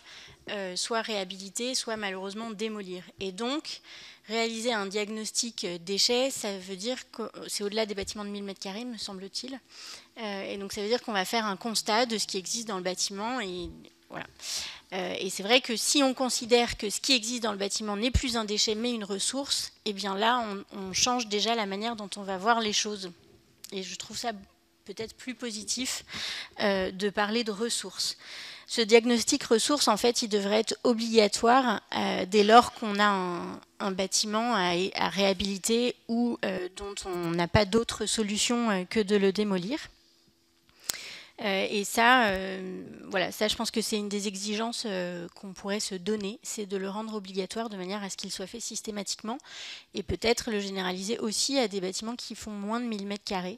soit réhabiliter, soit malheureusement démolir. Et donc, réaliser un diagnostic déchets, ça veut dire que c'est au-delà des bâtiments de 1000 m², me semble-t-il. Et donc, ça veut dire qu'on va faire un constat de ce qui existe dans le bâtiment. Et voilà. Et c'est vrai que si on considère que ce qui existe dans le bâtiment n'est plus un déchet mais une ressource, eh bien là, on change déjà la manière dont on va voir les choses. Et je trouve ça peut-être plus positif de parler de ressources. Ce diagnostic ressources, en fait, il devrait être obligatoire dès lors qu'on a un bâtiment à réhabiliter ou dont on n'a pas d'autre solution que de le démolir. Et ça, voilà, ça, je pense que c'est une des exigences qu'on pourrait se donner, c'est de le rendre obligatoire de manière à ce qu'il soit fait systématiquement et peut-être le généraliser aussi à des bâtiments qui font moins de 1000 m².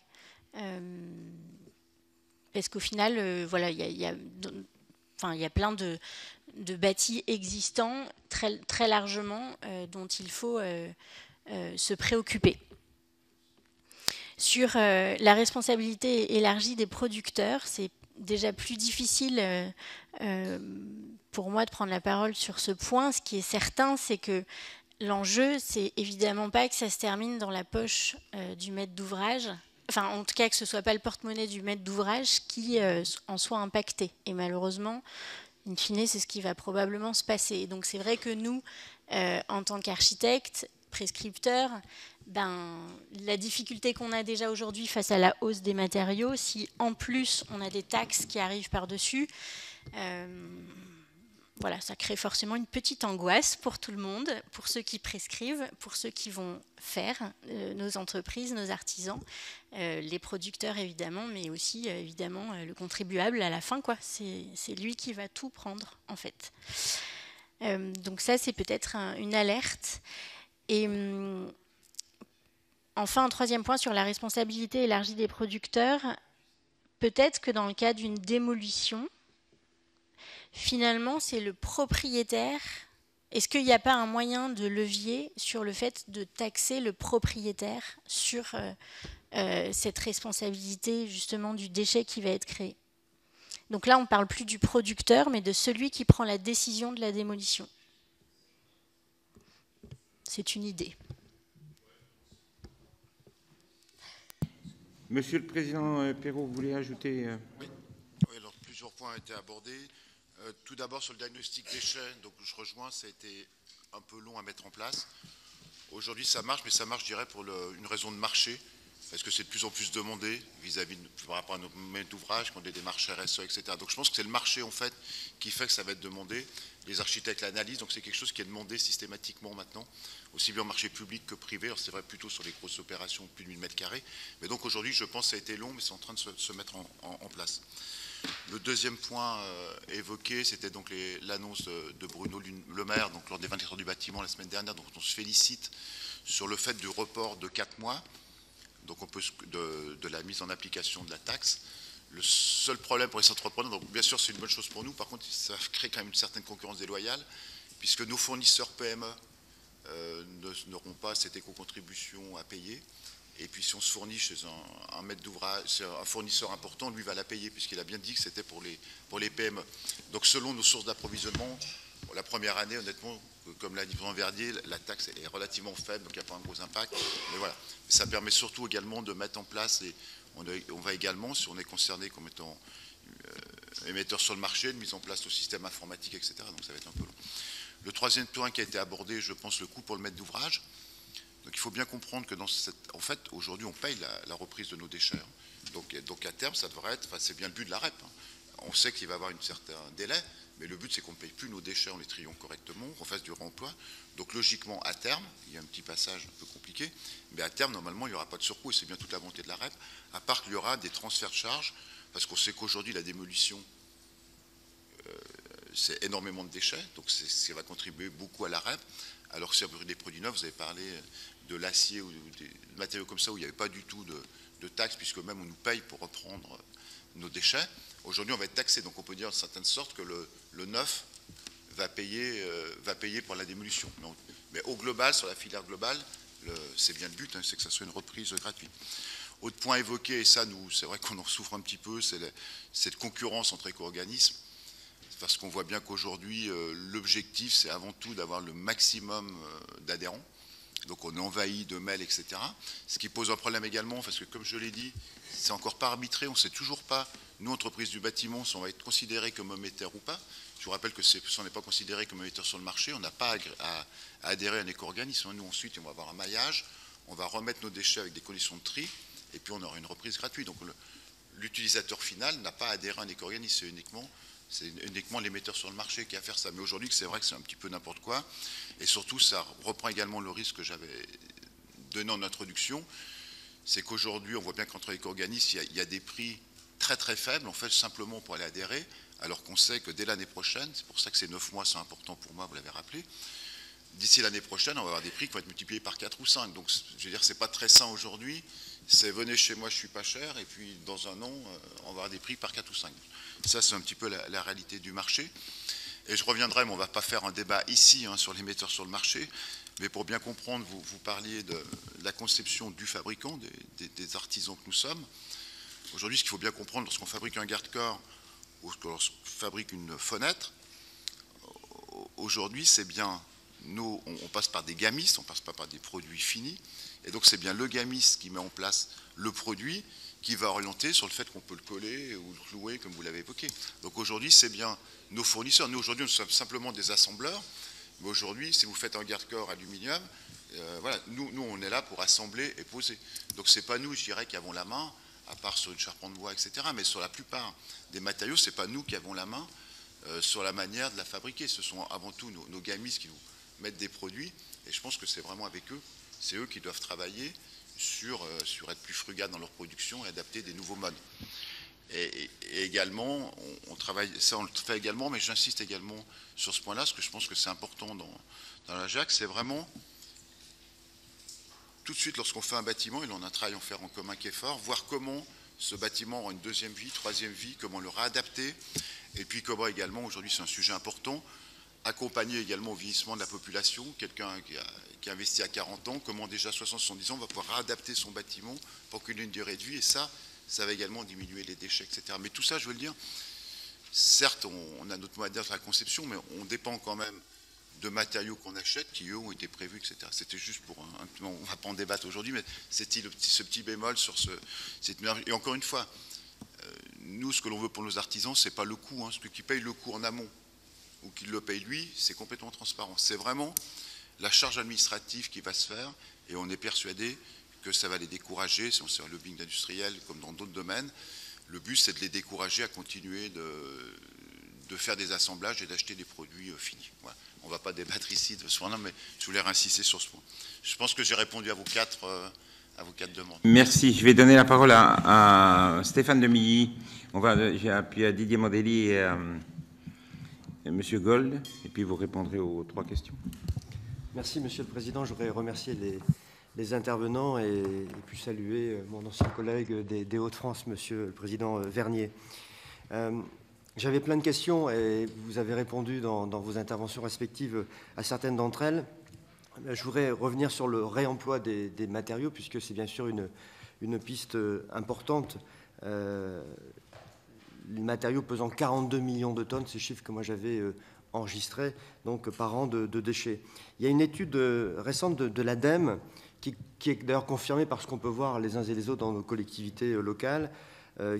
Parce qu'au final, voilà, il y a plein de bâtis existants très, très largement dont il faut se préoccuper. Sur la responsabilité élargie des producteurs, c'est déjà plus difficile pour moi de prendre la parole sur ce point. Ce qui est certain, c'est que l'enjeu, c'est évidemment pas que ça se termine dans la poche du maître d'ouvrage, enfin en tout cas que ce ne soit pas le porte-monnaie du maître d'ouvrage qui en soit impacté. Et malheureusement, in fine, c'est ce qui va probablement se passer. Donc c'est vrai que nous, en tant qu'architectes, prescripteurs, la difficulté qu'on a déjà aujourd'hui face à la hausse des matériaux, si en plus on a des taxes qui arrivent par-dessus, voilà, ça crée forcément une petite angoisse pour tout le monde, pour ceux qui prescrivent, pour ceux qui vont faire, nos entreprises, nos artisans, les producteurs évidemment, mais aussi évidemment le contribuable à la fin, quoi. C'est lui qui va tout prendre en fait. Donc ça, c'est peut-être une alerte. Et enfin, un troisième point sur la responsabilité élargie des producteurs. Peut-être que dans le cas d'une démolition, finalement, c'est le propriétaire. Est-ce qu'il n'y a pas un moyen de levier sur le fait de taxer le propriétaire sur cette responsabilité justement du déchet qui va être créé? Donc là, on ne parle plus du producteur, mais de celui qui prend la décision de la démolition. C'est une idée. Monsieur le Président Perrault, vous voulez ajouter Oui, alors plusieurs points ont été abordés. Tout d'abord sur le diagnostic déchets, donc je rejoins, ça a été un peu long à mettre en place. Aujourd'hui ça marche, mais ça marche, je dirais, pour une raison de marché, parce que c'est de plus en plus demandé vis-à-vis par rapport à nos maîtres d'ouvrage, qu'on a des démarches RSE, etc. Donc je pense que c'est le marché en fait qui fait que ça va être demandé. Les architectes l'analysent, donc c'est quelque chose qui est demandé systématiquement maintenant, aussi bien au marché public que privé. Alors c'est vrai plutôt sur les grosses opérations, plus de 1000 m². Mais donc aujourd'hui, je pense que ça a été long, mais c'est en train de se mettre en place. Le deuxième point évoqué, c'était donc l'annonce de Bruno Le Maire, donc lors des 24 heures du bâtiment la semaine dernière, donc on se félicite sur le fait du report de 4 mois, donc on peut de la mise en application de la taxe. Le seul problème pour les entrepreneurs, donc bien sûr c'est une bonne chose pour nous, par contre ça crée quand même une certaine concurrence déloyale, puisque nos fournisseurs PME n'auront pas cette éco-contribution à payer. Et puis si on se fournit chez un maître d'ouvrage, un fournisseur important, lui va la payer, puisqu'il a bien dit que c'était pour les PME. Donc selon nos sources d'approvisionnement, la première année, honnêtement, comme l'a dit Jean Verdier, la taxe est relativement faible, donc il n'y a pas un gros impact. Mais voilà, ça permet surtout également de mettre en place, et on va également, si on est concerné comme étant émetteur sur le marché, de mise en place de système informatique, etc. Donc ça va être un peu long. Le troisième point qui a été abordé, je pense, le coût pour le maître d'ouvrage. Donc il faut bien comprendre que en fait, aujourd'hui, on paye la reprise de nos déchets. Donc à terme, ça devrait être, enfin, c'est bien le but de la REP. On sait qu'il va y avoir un certain délai, mais le but, c'est qu'on ne paye plus nos déchets en les triant correctement, qu'on fasse du réemploi. Donc logiquement, à terme, il y a un petit passage un peu compliqué, mais à terme, normalement, il n'y aura pas de surcoût, et c'est bien toute la volonté de la REP, à part qu'il y aura des transferts de charges, parce qu'on sait qu'aujourd'hui, la démolition, c'est énormément de déchets, donc ça va contribuer beaucoup à la REP, alors que sur des produits neufs, vous avez parlé de l'acier ou des matériaux comme ça, où il n'y avait pas du tout de taxes, puisque même on nous paye pour reprendre nos déchets. Aujourd'hui, on va être taxé, donc on peut dire en certaine sorte que le neuf va payer pour la démolition. Mais au global, sur la filière globale, c'est bien le but, c'est que ça soit une reprise gratuite. Autre point évoqué, et ça, c'est vrai qu'on en souffre un petit peu, c'est cette concurrence entre éco-organismes, parce qu'on voit bien qu'aujourd'hui, l'objectif, c'est avant tout d'avoir le maximum d'adhérents. Donc on est envahi de mails, etc. Ce qui pose un problème également, parce que comme je l'ai dit, c'est encore pas arbitré, on ne sait toujours pas, nous, entreprises du bâtiment, si on va être considérés comme émetteurs ou pas. Je vous rappelle que si on n'est pas considéré comme émetteur sur le marché, on n'a pas à adhérer à un éco-organisme. Nous, ensuite, on va avoir un maillage, on va remettre nos déchets avec des conditions de tri, et puis on aura une reprise gratuite. Donc l'utilisateur final n'a pas à adhérer à un éco-organisme, c'est uniquement l'émetteur sur le marché qui a à faire ça. Mais aujourd'hui, c'est vrai que c'est un petit peu n'importe quoi. Et surtout, ça reprend également le risque que j'avais donné en introduction. C'est qu'aujourd'hui, on voit bien qu'entre éco-organismes, il y a des prix très très faibles, en fait, simplement pour aller adhérer, alors qu'on sait que dès l'année prochaine, c'est pour ça que ces 9 mois sont importants pour moi, vous l'avez rappelé, d'ici l'année prochaine, on va avoir des prix qui vont être multipliés par 4 ou 5. Donc, je veux dire, c'est pas très sain aujourd'hui. C'est venez chez moi, je suis pas cher, et puis dans un an, on va avoir des prix par 4 ou 5. Ça, c'est un petit peu la réalité du marché. Et je reviendrai, mais on ne va pas faire un débat ici sur les metteurs sur le marché, mais pour bien comprendre, vous parliez de la conception du fabricant, des artisans que nous sommes. Aujourd'hui, ce qu'il faut bien comprendre, lorsqu'on fabrique un garde-corps ou lorsqu'on fabrique une fenêtre, aujourd'hui, c'est bien, nous, on passe par des gamistes, on ne passe pas par des produits finis, et donc c'est bien le gamiste qui met en place le produit, qui va orienter sur le fait qu'on peut le coller ou le clouer, comme vous l'avez évoqué. Donc aujourd'hui, c'est bien nos fournisseurs. Nous, aujourd'hui, nous sommes simplement des assembleurs, mais aujourd'hui, si vous faites un garde-corps aluminium, voilà, nous, on est là pour assembler et poser. Donc c'est pas nous, je dirais, qui avons la main, à part sur une charpente de bois, etc. Mais sur la plupart des matériaux, c'est pas nous qui avons la main sur la manière de la fabriquer. Ce sont avant tout nos gamistes qui nous mettent des produits, et je pense que c'est vraiment avec eux, c'est eux qui doivent travailler sur être plus frugal dans leur production et adapter des nouveaux modes. Et également, on travaille, ça on le fait également, mais j'insiste également sur ce point-là, parce que je pense que c'est important dans la JAC, c'est vraiment, tout de suite lorsqu'on fait un bâtiment, et on a un travail en faire en commun qui est fort, voir comment ce bâtiment aura une deuxième vie, troisième vie, comment le réadapter, et puis comment également, aujourd'hui c'est un sujet important, accompagner également au vieillissement de la population, quelqu'un qui a investi à 40 ans, comment déjà 60-70 ans va pouvoir réadapter son bâtiment pour qu'il ait une durée de vie, et ça va également diminuer les déchets, etc. Mais tout ça, je veux le dire, certes, on a notre mot à dire sur la conception, mais on dépend quand même de matériaux qu'on achète, qui eux ont été prévus, etc. C'était juste pour on ne va pas en débattre aujourd'hui, mais c'était ce petit bémol sur cette... Et encore une fois, nous, ce que l'on veut pour nos artisans, c'est pas le coût, ce qui paye le coût en amont, ou qu'il le paye lui, c'est complètement transparent. C'est vraiment la charge administrative qui va se faire, et on est persuadé que ça va les décourager, si on sert le lobbying industriel comme dans d'autres domaines. Le but, c'est de les décourager à continuer de faire des assemblages et d'acheter des produits finis. Voilà. On ne va pas débattre ici de ce point-là, mais je voulais insister sur ce point. Je pense que j'ai répondu à vos quatre demandes. Merci. Je vais donner la parole à Stéphane Demilly. J'ai appuyé à Didier Mandelli et à M. Gold, et puis vous répondrez aux 3 questions. Merci, Monsieur le Président. Je voudrais remercier les intervenants et puis saluer mon ancien collègue des Hauts-de-France, Monsieur le Président Vernier. J'avais plein de questions et vous avez répondu dans vos interventions respectives à certaines d'entre elles. Je voudrais revenir sur le réemploi des matériaux, puisque c'est bien sûr une piste importante. Les matériaux pesant 42 millions de tonnes, ces chiffres que moi j'avais enregistrés, donc par an de déchets. Il y a une étude récente de l'ADEME qui est d'ailleurs confirmée par ce qu'on peut voir les uns et les autres dans nos collectivités locales,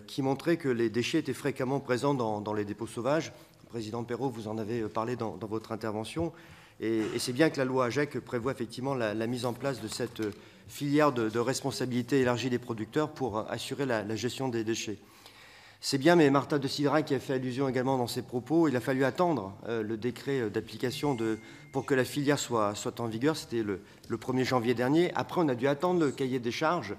qui montrait que les déchets étaient fréquemment présents dans les dépôts sauvages. Le président Perrot, vous en avez parlé dans votre intervention. Et c'est bien que la loi AGEC prévoit effectivement la mise en place de cette filière de responsabilité élargie des producteurs pour assurer la gestion des déchets. C'est bien, mais Marta de Siderac qui a fait allusion également dans ses propos, il a fallu attendre le décret d'application pour que la filière soit en vigueur. C'était le 1er janvier dernier. Après, on a dû attendre le cahier des charges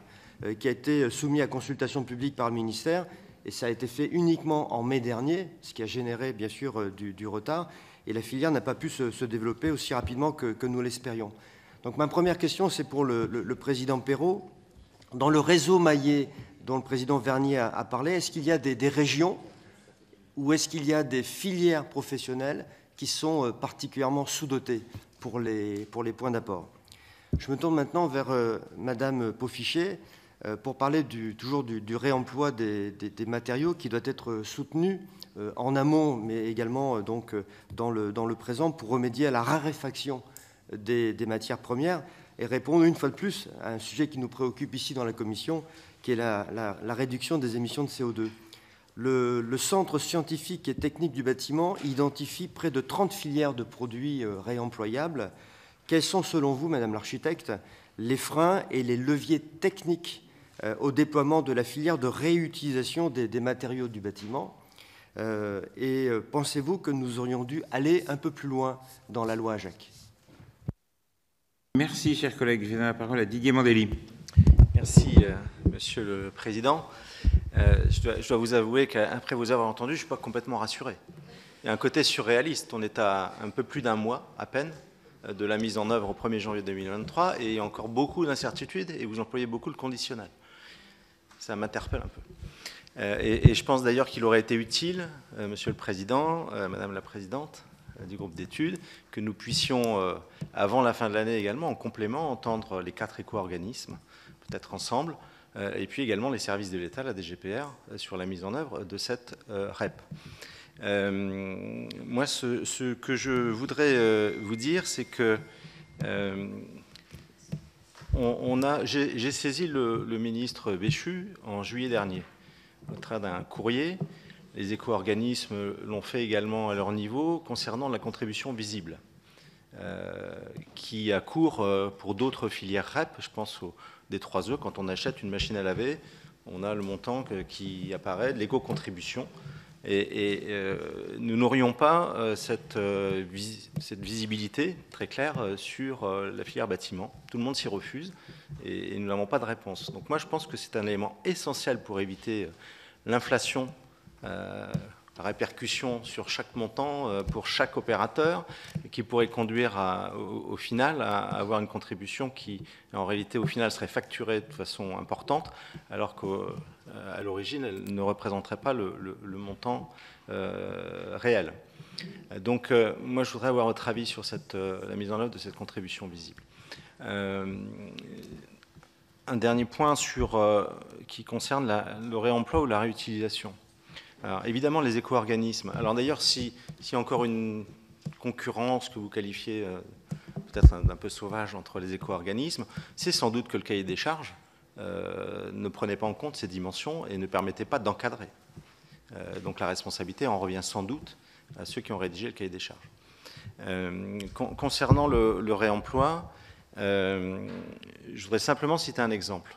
qui a été soumis à consultation publique par le ministère. Et ça a été fait uniquement en mai dernier, ce qui a généré bien sûr du retard. Et la filière n'a pas pu se développer aussi rapidement que nous l'espérions. Donc ma première question, c'est pour le président Perrot. Dans le réseau maillé dont le président Vernier a parlé, est-ce qu'il y a des régions ou est-ce qu'il y a des filières professionnelles qui sont particulièrement sous-dotées pour les points d'apport? Je me tourne maintenant vers Madame Paufichet pour parler toujours du réemploi des matériaux qui doit être soutenu en amont, mais également donc, dans le présent pour remédier à la raréfaction des matières premières et répondre une fois de plus à un sujet qui nous préoccupe ici dans la Commission, qui est la réduction des émissions de CO2. Le Centre scientifique et technique du bâtiment identifie près de 30 filières de produits réemployables. Quels sont, selon vous, Madame l'architecte, les freins et les leviers techniques au déploiement de la filière de réutilisation des matériaux du bâtiment? Et pensez-vous que nous aurions dû aller un peu plus loin dans la loi AGEC? Merci, chers collègues. Je donne la parole à Didier Mandelli. Merci, Monsieur le Président. Je dois vous avouer qu'après vous avoir entendu, je ne suis pas complètement rassuré. Il y a un côté surréaliste. On est à un peu plus d'un mois, à peine, de la mise en œuvre au 1er janvier 2023, et il y a encore beaucoup d'incertitudes, et vous employez beaucoup le conditionnel. Ça m'interpelle un peu. Et je pense d'ailleurs qu'il aurait été utile, Monsieur le Président, Madame la Présidente du groupe d'études, que nous puissions, avant la fin de l'année également, en complément, entendre les 4 éco-organismes, peut-être ensemble, et puis également les services de l'État, la DGPR, sur la mise en œuvre de cette REP. Moi, ce que je voudrais vous dire, c'est que j'ai saisi le ministre Béchu en juillet dernier, au travers d'un courrier. Les éco-organismes l'ont fait également à leur niveau concernant la contribution visible, qui a cours pour d'autres filières REP. Je pense des 3E, quand on achète une machine à laver, on a le montant qui apparaît de l'éco-contribution. Et nous n'aurions pas cette visibilité très claire sur la filière bâtiment. Tout le monde s'y refuse et nous n'avons pas de réponse. Donc moi, je pense que c'est un élément essentiel pour éviter l'inflation, la répercussion sur chaque montant pour chaque opérateur, qui pourrait conduire au final à avoir une contribution qui, en réalité, au final, serait facturée de façon importante, alors qu'à l'origine, elle ne représenterait pas le montant réel. Donc, moi, je voudrais avoir votre avis sur la mise en œuvre de cette contribution visible. Un dernier point qui concerne le réemploi ou la réutilisation. Alors, évidemment, les éco-organismes. Alors d'ailleurs, si encore une concurrence que vous qualifiez peut-être d'un peu sauvage entre les éco-organismes, c'est sans doute que le cahier des charges ne prenait pas en compte ces dimensions et ne permettait pas d'encadrer. Donc la responsabilité en revient sans doute à ceux qui ont rédigé le cahier des charges. Concernant le réemploi, je voudrais simplement citer un exemple.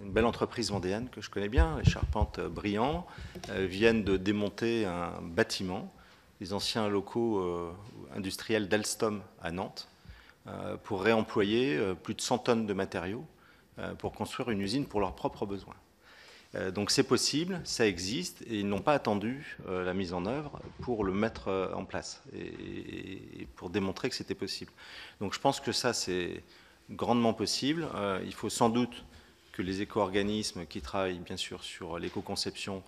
Une belle entreprise vendéenne que je connais bien, les Charpentes Briand, viennent de démonter un bâtiment, les anciens locaux industriels d'Alstom à Nantes, pour réemployer plus de 100 tonnes de matériaux pour construire une usine pour leurs propres besoins. Donc c'est possible, ça existe, et ils n'ont pas attendu la mise en œuvre pour le mettre en place et pour démontrer que c'était possible. Donc je pense que ça, c'est grandement possible. Il faut sans doute que les éco-organismes qui travaillent bien sûr sur l'éco-conception,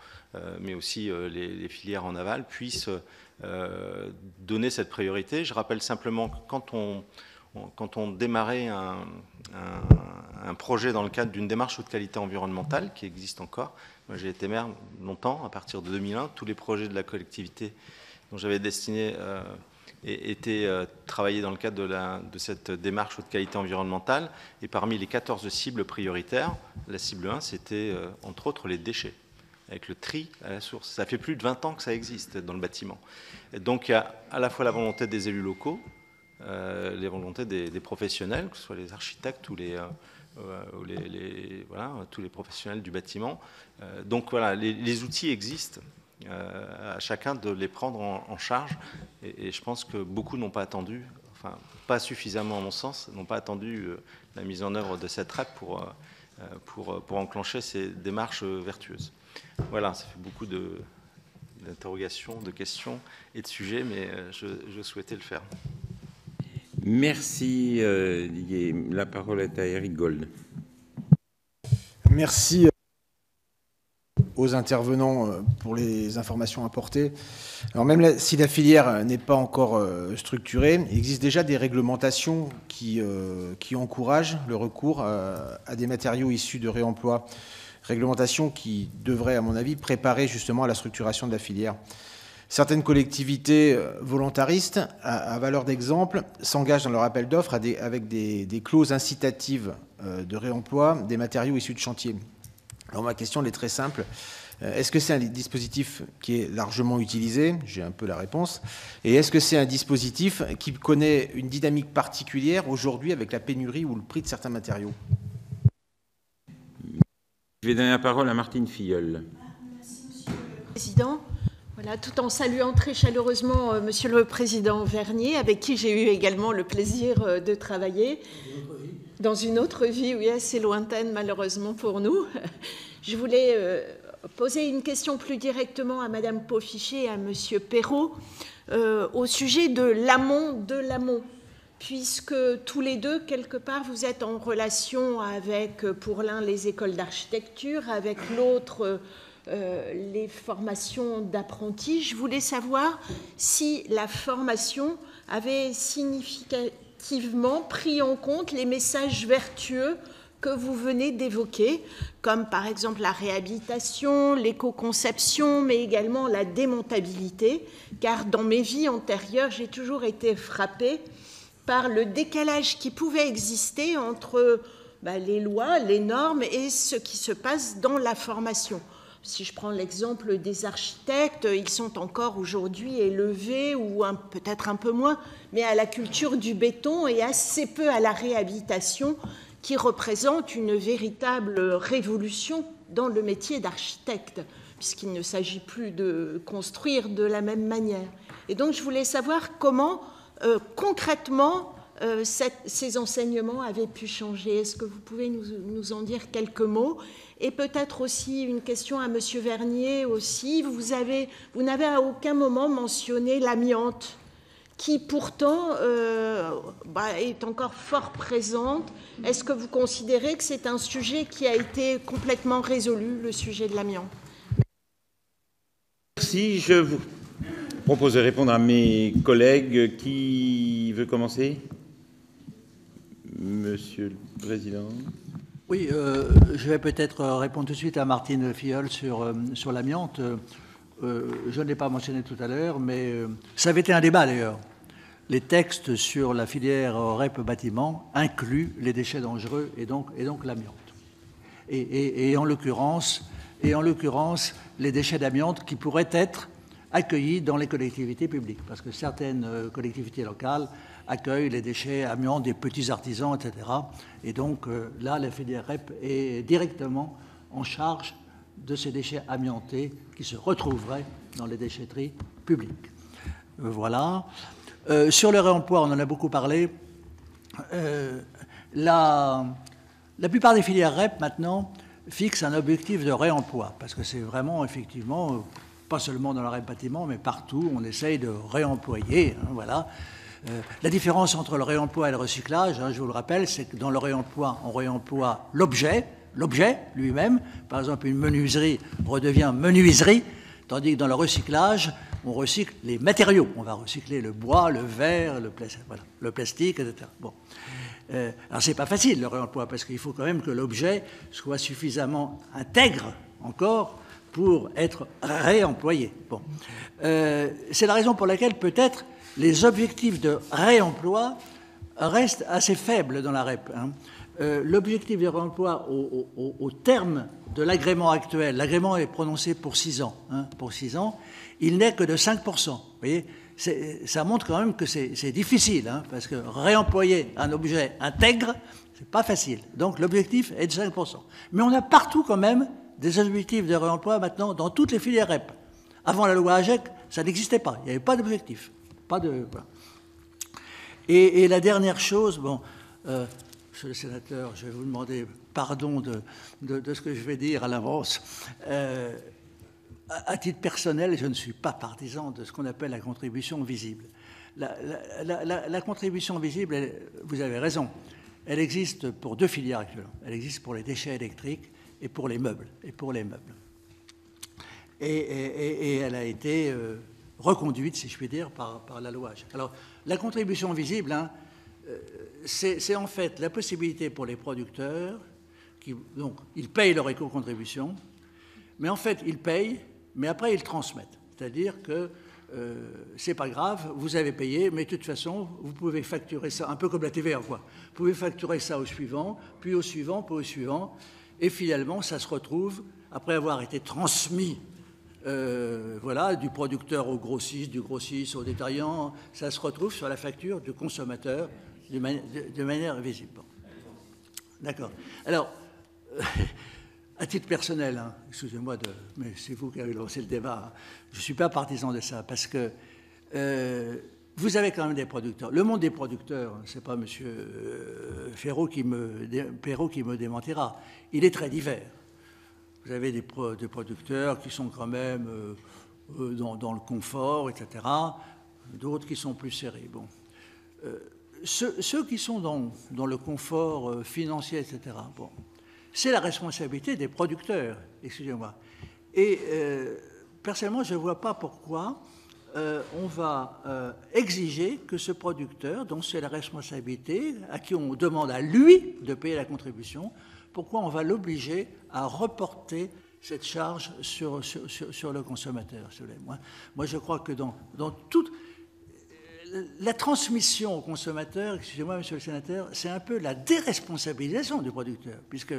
mais aussi les filières en aval, puissent donner cette priorité. Je rappelle simplement que quand on démarrait un projet dans le cadre d'une démarche haute qualité environnementale, qui existe encore, moi j'ai été maire longtemps, à partir de 2001, tous les projets de la collectivité dont j'avais destiné étaient travaillés dans le cadre de cette démarche haute qualité environnementale. Et parmi les 14 cibles prioritaires, la cible 1, c'était entre autres les déchets, avec le tri à la source. Ça fait plus de 20 ans que ça existe dans le bâtiment. Et donc il y a à la fois la volonté des élus locaux, les volontés des professionnels, que ce soit les architectes ou voilà, tous les professionnels du bâtiment. Donc voilà, les outils existent. À chacun de les prendre en charge. Et je pense que beaucoup n'ont pas attendu, enfin pas suffisamment à mon sens, n'ont pas attendu la mise en œuvre de cette REP pour enclencher ces démarches vertueuses. Voilà, ça fait beaucoup d'interrogations, de questions et de sujets, mais je souhaitais le faire. Merci Didier. La parole est à Eric Gold. Merci aux intervenants pour les informations apportées. Alors même si la filière n'est pas encore structurée, il existe déjà des réglementations qui encouragent le recours à des matériaux issus de réemploi. Réglementations qui devraient, à mon avis, préparer justement à la structuration de la filière. Certaines collectivités volontaristes, à valeur d'exemple, s'engagent dans leur appel d'offres avec des clauses incitatives de réemploi des matériaux issus de chantier. Alors ma question elle est très simple. Est-ce que c'est un dispositif qui est largement utilisé? J'ai un peu la réponse. Et est-ce que c'est un dispositif qui connaît une dynamique particulière aujourd'hui avec la pénurie ou le prix de certains matériaux? Je vais donner la parole à Martine Filleul. Merci, Monsieur le Président. Voilà, tout en saluant très chaleureusement Monsieur le Président Vernier, avec qui j'ai eu également le plaisir de travailler. Dans une autre vie, oui, assez lointaine malheureusement pour nous. Je voulais poser une question plus directement à Madame Paufichet et à Monsieur Perrault au sujet de l'amont, puisque tous les deux, quelque part, vous êtes en relation avec, pour l'un, les écoles d'architecture, avec l'autre, les formations d'apprentis. Je voulais savoir si la formation avait significativement pris en compte les messages vertueux que vous venez d'évoquer, comme par exemple la réhabilitation, l'éco-conception, mais également la démontabilité, car dans mes vies antérieures, j'ai toujours été frappée par le décalage qui pouvait exister entre les lois, les normes et ce qui se passe dans la formation. Si je prends l'exemple des architectes, ils sont encore aujourd'hui élevés, ou peut-être un peu moins, mais à la culture du béton et assez peu à la réhabilitation, qui représente une véritable révolution dans le métier d'architecte, puisqu'il ne s'agit plus de construire de la même manière. Et donc je voulais savoir comment, concrètement, ces enseignements avaient pu changer. Est-ce que vous pouvez nous en dire quelques mots? Et peut-être aussi une question à Monsieur Vernier aussi. Vous n'avez à aucun moment mentionné l'amiante, qui pourtant est encore fort présente. Est-ce que vous considérez que c'est un sujet qui a été complètement résolu, le sujet de l'amiante? Merci. Je vous propose de répondre à mes collègues. Qui veut commencer? Monsieur le Président. Oui, je vais peut-être répondre tout de suite à Martine Filleul sur l'amiante. Je ne l'ai pas mentionné tout à l'heure, mais ça avait été un débat d'ailleurs. Les textes sur la filière REP bâtiment incluent les déchets dangereux et donc l'amiante. Et en l'occurrence, les déchets d'amiante qui pourraient être accueillis dans les collectivités publiques, parce que certaines collectivités locales accueillent les déchets amiante des petits artisans, etc. Et donc là, la filière REP est directement en charge de ces déchets amiantés qui se retrouveraient dans les déchetteries publiques. Voilà. Sur le réemploi, on en a beaucoup parlé. La plupart des filières REP, maintenant, fixent un objectif de réemploi, parce que c'est vraiment, effectivement, pas seulement dans le REP bâtiment, mais partout, on essaye de réemployer. Voilà. La différence entre le réemploi et le recyclage, hein, je vous le rappelle, c'est que dans le réemploi, on réemploie l'objet lui-même. Par exemple, une menuiserie redevient menuiserie, tandis que dans le recyclage, on recycle les matériaux. On va recycler le bois, le verre, le plastique, etc. Bon. Alors, c'est pas facile, le réemploi, parce qu'il faut quand même que l'objet soit suffisamment intègre encore pour être réemployé. Bon. C'est la raison pour laquelle, peut-être, les objectifs de réemploi restent assez faibles dans la REP. Hein. L'objectif de réemploi au terme de l'agrément actuel, l'agrément est prononcé pour 6 ans. Hein, pour 6 ans, il n'est que de 5%. Vous voyez, ça montre quand même que c'est difficile, hein, parce que réemployer un objet intègre, c'est pas facile. Donc l'objectif est de 5%. Mais on a partout quand même des objectifs de réemploi maintenant dans toutes les filières REP. Avant la loi AGEC, ça n'existait pas. Il n'y avait pas d'objectif. Voilà. Et la dernière chose, bon, monsieur le sénateur, je vais vous demander pardon de ce que je vais dire à l'avance. À titre personnel, je ne suis pas partisan de ce qu'on appelle la contribution visible. La contribution visible, vous avez raison, elle existe pour 2 filières actuellement. Elle existe pour les déchets électriques et pour les meubles. Et elle a été reconduite, si je puis dire, par la loi AGEC. Alors, la contribution visible, hein, c'est en fait la possibilité pour les producteurs, donc ils payent leur éco-contribution, mais en fait ils payent, mais après ils transmettent. C'est-à-dire que c'est pas grave, vous avez payé, mais de toute façon, vous pouvez facturer ça, un peu comme la TVA, quoi. Vous pouvez facturer ça au suivant, puis au suivant, puis au suivant, et finalement, ça se retrouve, après avoir été transmis voilà, du producteur au grossiste, du grossiste au détaillant, ça se retrouve sur la facture du consommateur de manière visible. Bon. D'accord. Alors, à titre personnel, hein, excusez-moi, mais c'est vous qui avez lancé le débat, hein, je ne suis pas partisan de ça, parce que vous avez quand même des producteurs. Le monde des producteurs, ce n'est pas M. Perrault qui me démentira, il est très divers. Vous avez des producteurs qui sont quand même dans le confort, etc. D'autres qui sont plus serrés. Bon. Ceux qui sont dans le confort financier, etc., bon, c'est la responsabilité des producteurs, excusez-moi. Et personnellement, je ne vois pas pourquoi on va exiger que ce producteur, dont c'est la responsabilité, à qui on demande à lui de payer la contribution, pourquoi on va l'obliger à reporter cette charge sur le consommateur. Moi, je crois que dans toute la transmission au consommateur, excusez-moi, monsieur le sénateur, c'est un peu la déresponsabilisation du producteur, puisque,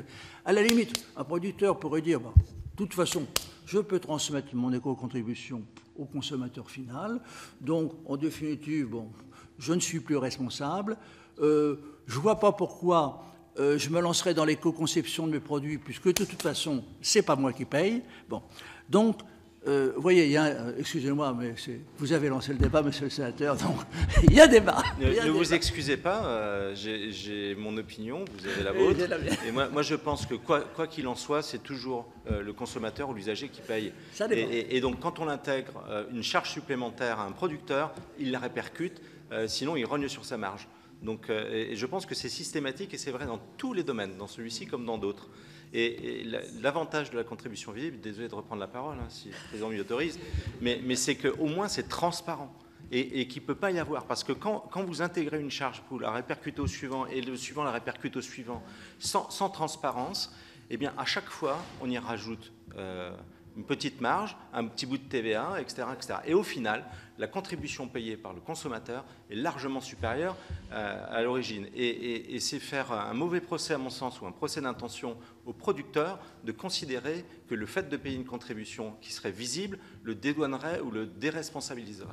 à la limite, un producteur pourrait dire, bon, de toute façon, je peux transmettre mon éco-contribution au consommateur final, donc, en définitive, bon, je ne suis plus responsable, je ne vois pas pourquoi je me lancerai dans l'éco-conception de mes produits, puisque de toute façon, ce n'est pas moi qui paye. Bon, donc, vous voyez, il y a, excusez-moi, mais vous avez lancé le débat, monsieur le sénateur, donc il y a débat. Ne vous excusez pas, j'ai mon opinion, vous avez la vôtre. Et moi, je pense que quoi qu'il en soit, c'est toujours le consommateur ou l'usager qui paye. Et donc, quand on intègre une charge supplémentaire à un producteur, il la répercute, sinon il rogne sur sa marge. Donc, et je pense que c'est systématique et c'est vrai dans tous les domaines, dans celui-ci comme dans d'autres. Et l'avantage de la contribution visible, désolé de reprendre la parole, hein, si le président m'y autorise, mais c'est qu'au moins c'est transparent et qu'il ne peut pas y avoir. Parce que quand vous intégrez une charge, vous la répercutez au suivant et le suivant la répercute au suivant sans transparence, eh bien à chaque fois on y rajoute une petite marge, un petit bout de TVA, etc., etc. Et au final, la contribution payée par le consommateur est largement supérieure à l'origine. Et c'est faire un mauvais procès, à mon sens, ou un procès d'intention au producteur de considérer que le fait de payer une contribution qui serait visible le dédouanerait ou le déresponsabiliserait.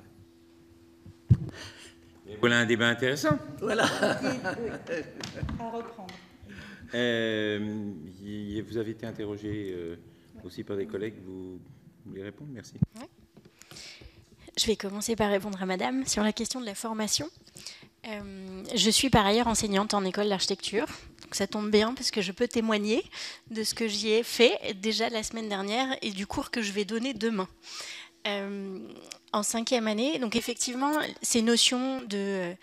Et voilà un débat intéressant. Voilà. À reprendre. Vous avez été interrogé aussi par des collègues. Vous voulez répondre? Merci. Ouais. Je vais commencer par répondre à madame sur la question de la formation. Je suis par ailleurs enseignante en école d'architecture. Donc ça tombe bien parce que je peux témoigner de ce que j'y ai fait déjà la semaine dernière et du cours que je vais donner demain. en 5e année. Donc effectivement, ces notions de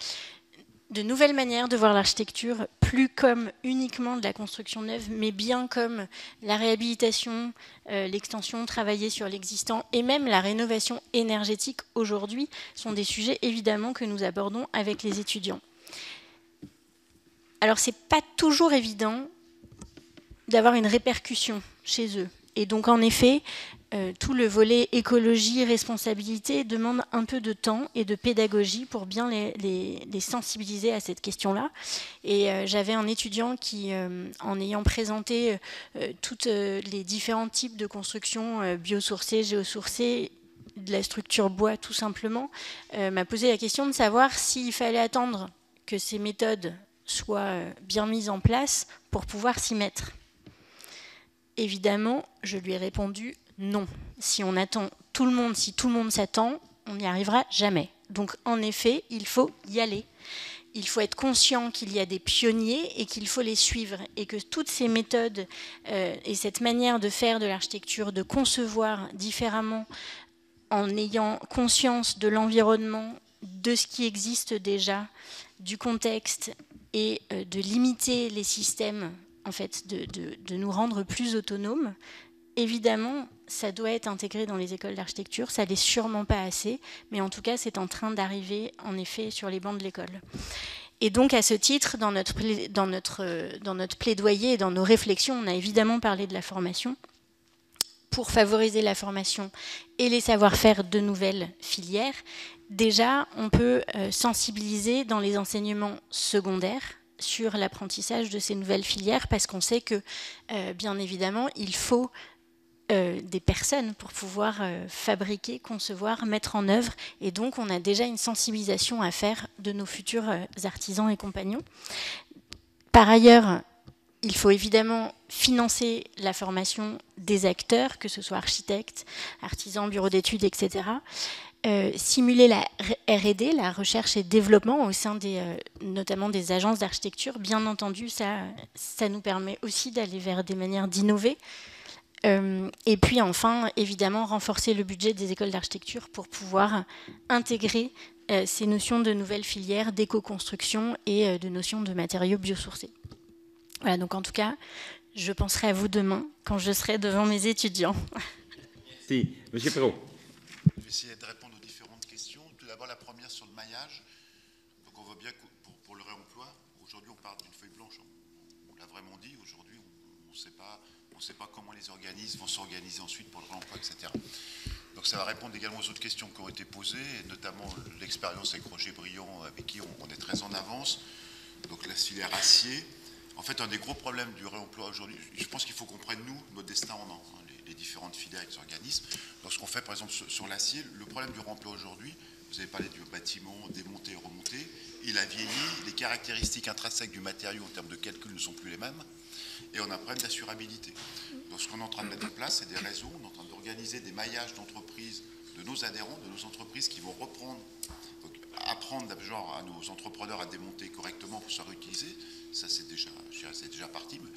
nouvelles manières de voir l'architecture, plus comme uniquement de la construction neuve, mais bien comme la réhabilitation, l'extension, travailler sur l'existant et même la rénovation énergétique aujourd'hui, sont des sujets évidemment que nous abordons avec les étudiants. Alors c'est pas toujours évident d'avoir une répercussion chez eux. Et donc en effet, tout le volet écologie, responsabilité demande un peu de temps et de pédagogie pour bien les sensibiliser à cette question-là. Et j'avais un étudiant qui, en ayant présenté tous les différents types de constructions biosourcées, géosourcées, de la structure bois tout simplement, m'a posé la question de savoir s'il fallait attendre que ces méthodes soient bien mises en place pour pouvoir s'y mettre. Évidemment, je lui ai répondu non. Si on attend tout le monde, si tout le monde s'attend, on n'y arrivera jamais. Donc en effet, il faut y aller. Il faut être conscient qu'il y a des pionniers et qu'il faut les suivre. Et que toutes ces méthodes et cette manière de faire de l'architecture, de concevoir différemment en ayant conscience de l'environnement, de ce qui existe déjà, du contexte et de limiter les systèmes, en fait, de nous rendre plus autonomes. Évidemment, ça doit être intégré dans les écoles d'architecture, ça l'est sûrement pas assez, mais en tout cas, c'est en train d'arriver, en effet, sur les bancs de l'école. Et donc, à ce titre, dans notre plaidoyer et dans nos réflexions, on a évidemment parlé de la formation, pour favoriser la formation et les savoir-faire de nouvelles filières. Déjà, on peut sensibiliser dans les enseignements secondaires sur l'apprentissage de ces nouvelles filières parce qu'on sait que, bien évidemment, il faut des personnes pour pouvoir fabriquer, concevoir, mettre en œuvre. Et donc, on a déjà une sensibilisation à faire de nos futurs artisans et compagnons. Par ailleurs, il faut évidemment financer la formation des acteurs, que ce soit architectes, artisans, bureaux d'études, etc. Simuler la R&D, la recherche et développement au sein notamment des agences d'architecture. Bien entendu, ça nous permet aussi d'aller vers des manières d'innover. Et puis enfin, évidemment, renforcer le budget des écoles d'architecture pour pouvoir intégrer ces notions de nouvelles filières d'éco-construction et de notions de matériaux biosourcés. Voilà, donc en tout cas, je penserai à vous demain quand je serai devant mes étudiants. Merci. Monsieur Perrault. Je vais essayer de répondre aux différentes questions. Tout d'abord, la première sur le maillage. Donc on voit bien que pour le réemploi, aujourd'hui on part d'une feuille blanche. On l'a vraiment dit, aujourd'hui on ne sait pas comment les organismes vont s'organiser ensuite pour le réemploi, etc. Donc ça va répondre également aux autres questions qui ont été posées, et notamment l'expérience avec Roger Briand, avec qui on est très en avance. Donc la filière acier. En fait, un des gros problèmes du réemploi aujourd'hui, je pense qu'il faut qu'on prenne, nous, notre destin en main, les différentes filières et les organismes. Lorsqu'on fait, par exemple, sur l'acier, le problème du réemploi aujourd'hui, vous avez parlé du bâtiment démonté et remonté, il a vieilli, les caractéristiques intrinsèques du matériau en termes de calcul ne sont plus les mêmes, et on a un problème d'assurabilité. Donc, ce qu'on est en train de mettre en place, c'est des réseaux, on est en train d'organiser des maillages d'entreprises, de nos adhérents, de nos entreprises qui vont reprendre, donc apprendre d'abord à nos entrepreneurs à démonter correctement pour se réutiliser. Ça, c'est déjà parti, mais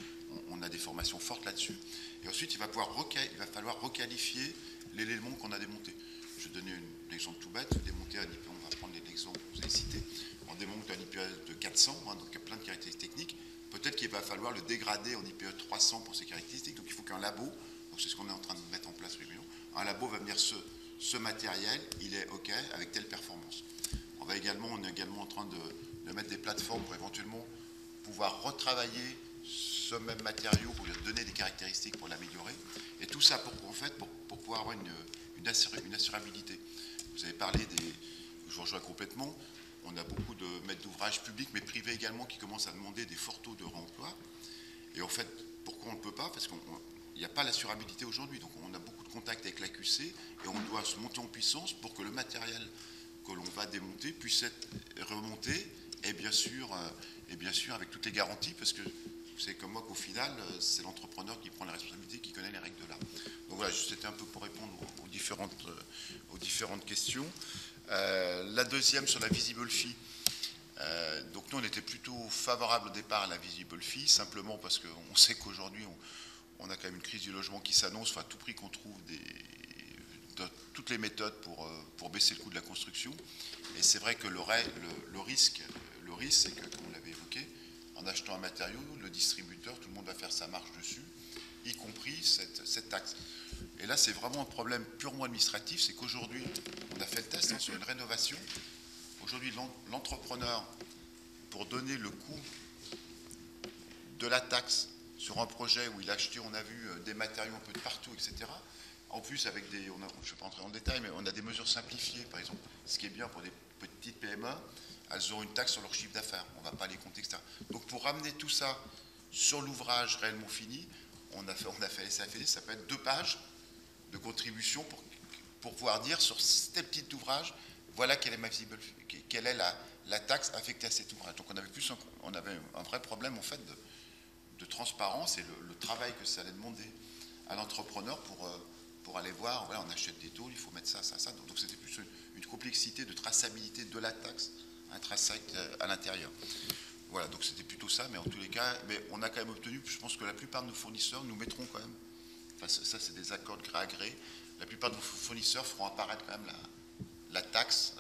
on a des formations fortes là-dessus. Et ensuite, il va falloir requalifier l'élément qu'on a démonté. Je vais donner un exemple tout bête. Démonter un IPA, on va prendre l'exemple que vous avez cité. On démonte un IPA de 400, donc il y a plein de caractéristiques techniques. Peut-être qu'il va falloir le dégrader en IPA 300 pour ses caractéristiques. Donc il faut qu'un labo, donc c'est ce qu'on est en train de mettre en place, un labo va venir ce matériel, il est OK avec telle performance. On est également en train de mettre des plateformes pour éventuellement pouvoir retravailler ce même matériau pour lui donner des caractéristiques pour l'améliorer. Et tout ça pour pouvoir avoir une assurabilité. Vous avez parlé je vous rejoins complètement, on a beaucoup de maîtres d'ouvrage publics, mais privés également, qui commencent à demander des forts taux de réemploi. Et en fait, pourquoi on ne peut pas? Parce qu'il n'y a pas l'assurabilité aujourd'hui. Donc on a beaucoup de contacts avec l'AQC et on doit se monter en puissance pour que le matériel que l'on va démonter puisse être remonté, et bien sûr avec toutes les garanties, parce que vous savez comme moi qu'au final, c'est l'entrepreneur qui prend la responsabilité, qui connaît les règles de l'art. Donc voilà, c'était un peu pour répondre aux différentes questions. La deuxième sur la Visible Fee. Donc nous, on était plutôt favorable au départ à la Visible Fee, simplement parce qu'on sait qu'aujourd'hui, on a quand même une crise du logement qui s'annonce. Enfin, à tout prix qu'on trouve toutes les méthodes pour baisser le coût de la construction. Et c'est vrai que le risque, c'est que, comme on l'avait évoqué, en achetant un matériau, le distributeur, tout le monde va faire sa marge dessus, y compris cette taxe. Et là, c'est vraiment un problème purement administratif, c'est qu'aujourd'hui, on a fait le test sur une rénovation. Aujourd'hui, l'entrepreneur, pour donner le coût de la taxe sur un projet où il a acheté, on a vu des matériaux un peu de partout, etc. En plus, avec je ne vais pas rentrer en détail, mais on a des mesures simplifiées, par exemple. Ce qui est bien pour des petites PME, elles auront une taxe sur leur chiffre d'affaires. On ne va pas les compter, etc. Donc, pour ramener tout ça sur l'ouvrage réellement fini, on a fait les CFD, ça peut être 2 pages de contribution pour pouvoir dire sur ces petits ouvrages, voilà quelle est la taxe affectée à cet ouvrage. Donc, on avait un vrai problème, en fait, de transparence et le travail que ça allait demander à l'entrepreneur pour aller voir, voilà, on achète des tôles, il faut mettre ça. Donc c'était plus une complexité de traçabilité de la taxe intrinsèque à l'intérieur. Voilà, donc c'était plutôt ça, mais en tous les cas, mais on a quand même obtenu, je pense que la plupart de nos fournisseurs nous mettront quand même, enfin ça c'est des accords de gré à gré, la plupart de nos fournisseurs feront apparaître quand même la taxe,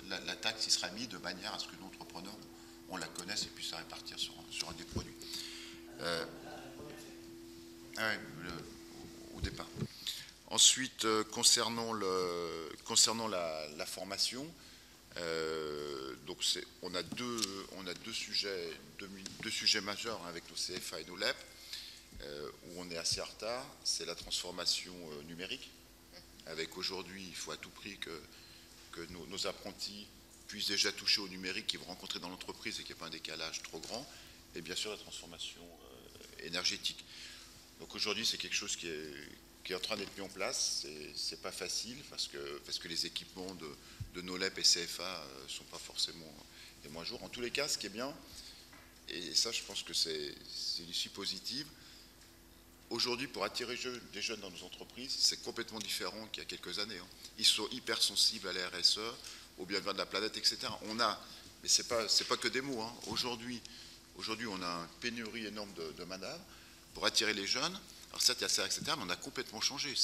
la taxe qui sera mise de manière à ce que nos entrepreneurs, on la connaisse et puisse la répartir sur un des produits. Au départ. Ensuite, concernant la formation, donc on a deux sujets majeurs avec nos CFA et nos LEP, où on est assez en retard. C'est la transformation numérique, avec aujourd'hui, il faut à tout prix que nos apprentis puissent déjà toucher au numérique qu'ils vont rencontrer dans l'entreprise et qu'il n'y ait pas un décalage trop grand, et bien sûr la transformation énergétique. Donc aujourd'hui, c'est quelque chose qui est en train d'être mis en place. C'est pas facile parce que les équipements de nos LEP et CFA ne sont pas forcément les moins jours. En tous les cas, ce qui est bien, et ça je pense que c'est l'issue positive, aujourd'hui pour attirer des jeunes dans nos entreprises, c'est complètement différent qu'il y a quelques années. Ils sont hyper sensibles à la RSE, au bien-être de la planète, etc. Mais c'est pas que des mots. Aujourd'hui, on a une pénurie énorme de main-d'œuvre pour attirer les jeunes. Alors certes, il y a ça, etc., mais on a complètement changé.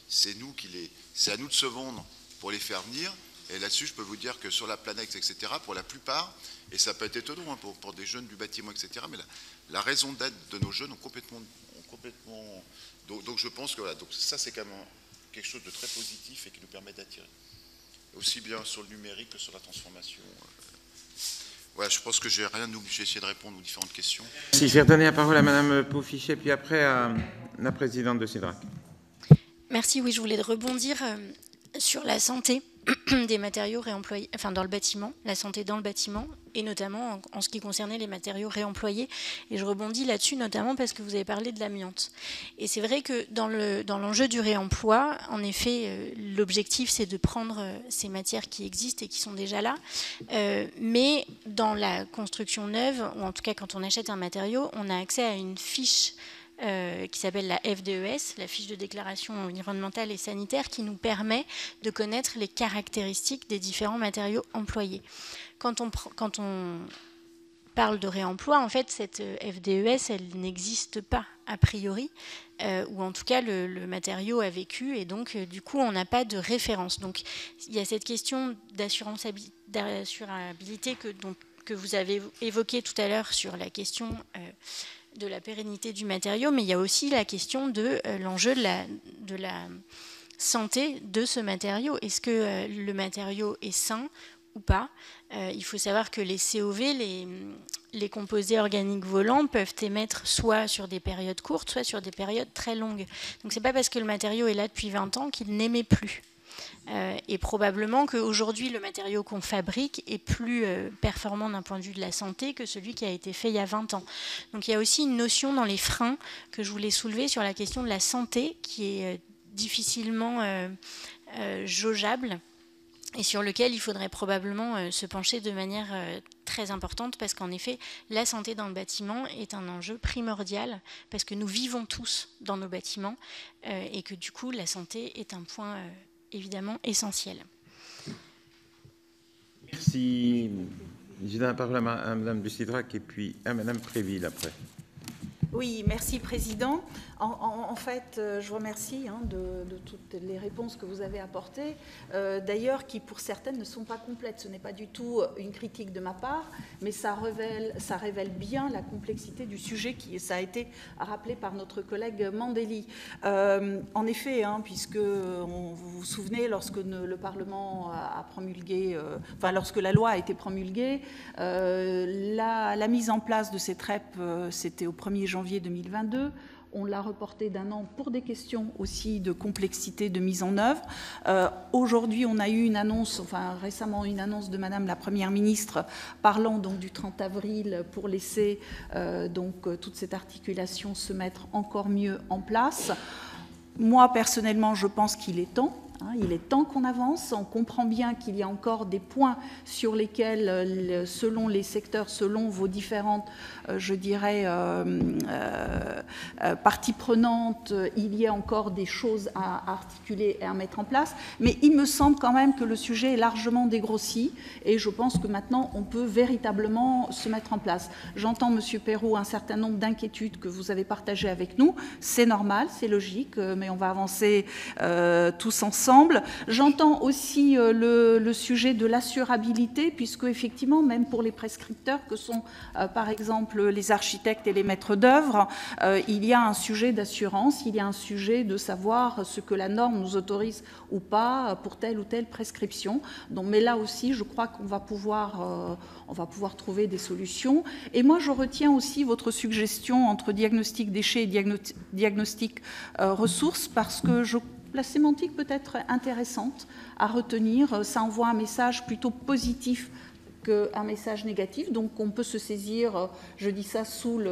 C'est à nous de se vendre pour les faire venir. Et là-dessus, je peux vous dire que sur la planète, etc., pour la plupart, et ça peut être étonnant pour des jeunes du bâtiment, etc., mais la raison d'être de nos jeunes ont complètement donc je pense que voilà, donc ça c'est quand même quelque chose de très positif et qui nous permet d'attirer. Aussi bien sur le numérique que sur la transformation. Voilà, je pense que j'ai essayé de répondre aux différentes questions. Si j'ai redonné la parole à Madame Paufichet, puis après à la présidente de CIDRAC. Merci, oui, je voulais rebondir sur la santé des matériaux réemployés, enfin dans le bâtiment, la santé dans le bâtiment, et notamment en ce qui concernait les matériaux réemployés. Et je rebondis là-dessus notamment parce que vous avez parlé de l'amiante. Et c'est vrai que dans l'enjeu du réemploi, en effet, l'objectif c'est de prendre ces matières qui existent et qui sont déjà là, mais dans la construction neuve, ou en tout cas quand on achète un matériau, on a accès à une fiche qui s'appelle la FDES, la fiche de déclaration environnementale et sanitaire, qui nous permet de connaître les caractéristiques des différents matériaux employés. Quand on parle de réemploi, en fait, cette FDES, elle n'existe pas a priori, ou en tout cas le matériau a vécu, et donc du coup on n'a pas de référence. Donc il y a cette question d'assurabilité que vous avez évoquée tout à l'heure sur la question de la pérennité du matériau, mais il y a aussi la question de l'enjeu de la santé de ce matériau. Est-ce que le matériau est sain ou pas? Il faut savoir que les COV, les composés organiques volants, peuvent émettre soit sur des périodes courtes, soit sur des périodes très longues. Donc c'est pas parce que le matériau est là depuis 20 ans qu'il n'émet plus. Et probablement qu'aujourd'hui, le matériau qu'on fabrique est plus performant d'un point de vue de la santé que celui qui a été fait il y a 20 ans. Donc il y a aussi une notion dans les freins que je voulais soulever sur la question de la santé qui est difficilement jaugeable et sur lequel il faudrait probablement se pencher de manière très importante, parce qu'en effet, la santé dans le bâtiment est un enjeu primordial, parce que nous vivons tous dans nos bâtiments et que du coup, la santé est un point évidemment essentiel. Merci. Je donne la parole à Madame de CIDRAC et puis à Madame Préville après. Oui, merci Président. En fait, je vous remercie de toutes les réponses que vous avez apportées, d'ailleurs qui pour certaines ne sont pas complètes. Ce n'est pas du tout une critique de ma part, mais ça révèle bien la complexité du sujet ça a été rappelé par notre collègue Mandelli. En effet, puisque vous vous souvenez, lorsque le Parlement a promulgué, lorsque la loi a été promulguée, la mise en place de cette REP, c'était au 1er janvier 2022. On l'a reporté d'un an pour des questions aussi de complexité de mise en œuvre. Aujourd'hui, on a eu une annonce, récemment une annonce de Madame la Première ministre parlant donc du 30 avril pour laisser toute cette articulation se mettre encore mieux en place. Moi, personnellement, je pense qu'il est temps. Il est temps qu'on avance. On comprend bien qu'il y a encore des points sur lesquels, selon les secteurs, selon vos différentes, parties prenantes, il y a encore des choses à articuler et à mettre en place. Mais il me semble quand même que le sujet est largement dégrossi et je pense que maintenant, on peut véritablement se mettre en place. J'entends, Monsieur Perrault, un certain nombre d'inquiétudes que vous avez partagées avec nous. C'est normal, c'est logique, mais on va avancer tous ensemble. J'entends aussi le sujet de l'assurabilité, puisque effectivement, même pour les prescripteurs que sont par exemple les architectes et les maîtres d'œuvre, il y a un sujet d'assurance, il y a un sujet de savoir ce que la norme nous autorise ou pas pour telle ou telle prescription. Donc, mais là aussi, je crois qu'on va pouvoir trouver des solutions. Et moi, je retiens aussi votre suggestion entre diagnostic déchets et diagnostic ressources, parce que la sémantique peut être intéressante à retenir. Ça envoie un message plutôt positif qu'un message négatif. Donc, on peut se saisir, je dis ça sous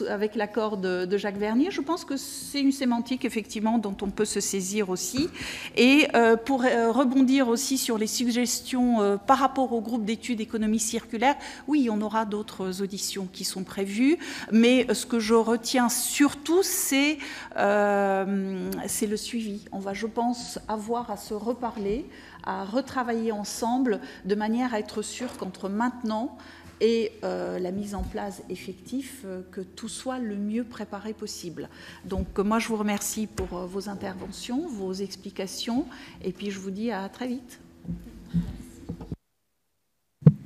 avec l'accord de Jacques Vernier. Je pense que c'est une sémantique, effectivement, dont on peut se saisir aussi. Et pour rebondir aussi sur les suggestions par rapport au groupe d'études économie circulaire, oui, on aura d'autres auditions qui sont prévues. Mais ce que je retiens surtout, c'est le suivi. On va, je pense, avoir à se reparler, à retravailler ensemble de manière à être sûr qu'entre maintenant et la mise en place effective, que tout soit le mieux préparé possible. Donc moi, je vous remercie pour vos interventions, vos explications, et puis je vous dis à très vite.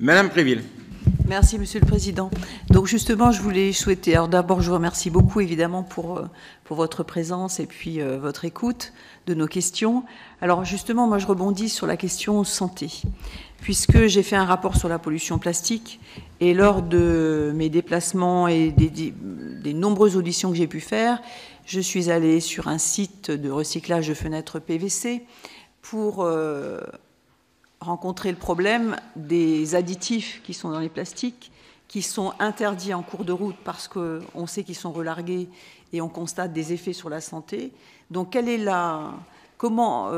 Madame Préville. Merci, Monsieur le Président. Donc justement, je voulais souhaiter... Alors d'abord, je vous remercie beaucoup, évidemment, pour votre présence et puis votre écoute de nos questions. Alors justement, moi, je rebondis sur la question santé, puisque j'ai fait un rapport sur la pollution plastique et lors de mes déplacements et des nombreuses auditions que j'ai pu faire, je suis allée sur un site de recyclage de fenêtres PVC pour... rencontrer le problème des additifs qui sont dans les plastiques, qui sont interdits en cours de route parce qu'on sait qu'ils sont relargués et on constate des effets sur la santé. Donc, comment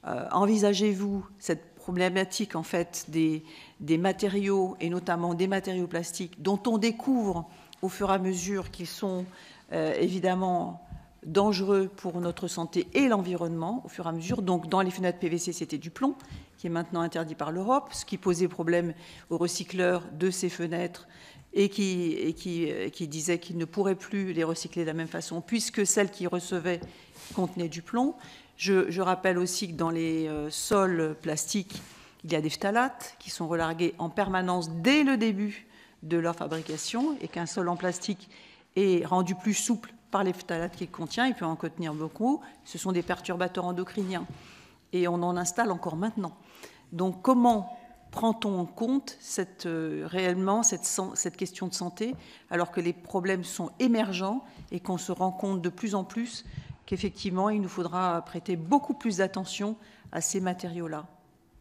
envisagez-vous cette problématique en fait des matériaux et notamment des matériaux plastiques dont on découvre au fur et à mesure qu'ils sont évidemment dangereux pour notre santé et l'environnement au fur et à mesure. Donc, dans les fenêtres PVC, c'était du plomb, qui est maintenant interdit par l'Europe, ce qui posait problème aux recycleurs de ces fenêtres et qui disaient qu'ils ne pourraient plus les recycler de la même façon puisque celles qu'ils recevaient contenaient du plomb. Je rappelle aussi que dans les sols plastiques, il y a des phtalates qui sont relargués en permanence dès le début de leur fabrication et qu'un sol en plastique est rendu plus souple par les phtalates qu'il contient, il peut en contenir beaucoup. Ce sont des perturbateurs endocriniens et on en installe encore maintenant. Donc comment prend-on en compte réellement cette question de santé alors que les problèmes sont émergents et qu'on se rend compte de plus en plus qu'effectivement il nous faudra prêter beaucoup plus d'attention à ces matériaux-là.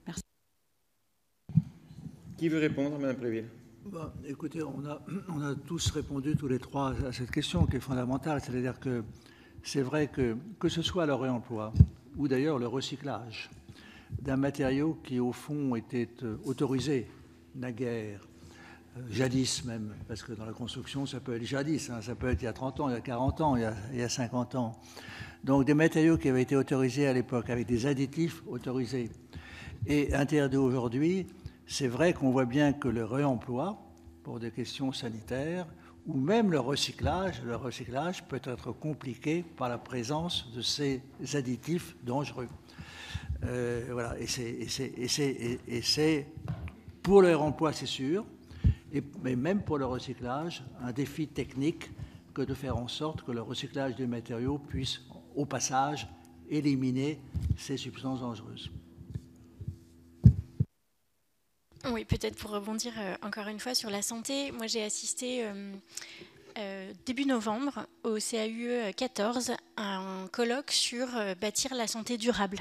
Merci. Qui veut répondre, Madame Préville? Écoutez, on a tous répondu tous les trois à cette question qui est fondamentale, c'est-à-dire que c'est vrai que ce soit le réemploi ou d'ailleurs le recyclage d'un matériau qui au fond était autorisé naguère, jadis même, parce que dans la construction ça peut être jadis, ça peut être il y a 30 ans, il y a 40 ans, il y a 50 ans. Donc des matériaux qui avaient été autorisés à l'époque avec des additifs autorisés et interdits aujourd'hui, c'est vrai qu'on voit bien que le réemploi pour des questions sanitaires, ou même le recyclage. Le recyclage peut être compliqué par la présence de ces additifs dangereux. Voilà, et c'est pour le remploi, c'est sûr, mais même pour le recyclage, un défi technique que de faire en sorte que le recyclage des matériaux puisse, au passage, éliminer ces substances dangereuses. Oui, peut-être pour rebondir encore une fois sur la santé. Moi, j'ai assisté début novembre au CAUE 14 à un colloque sur bâtir la santé durable.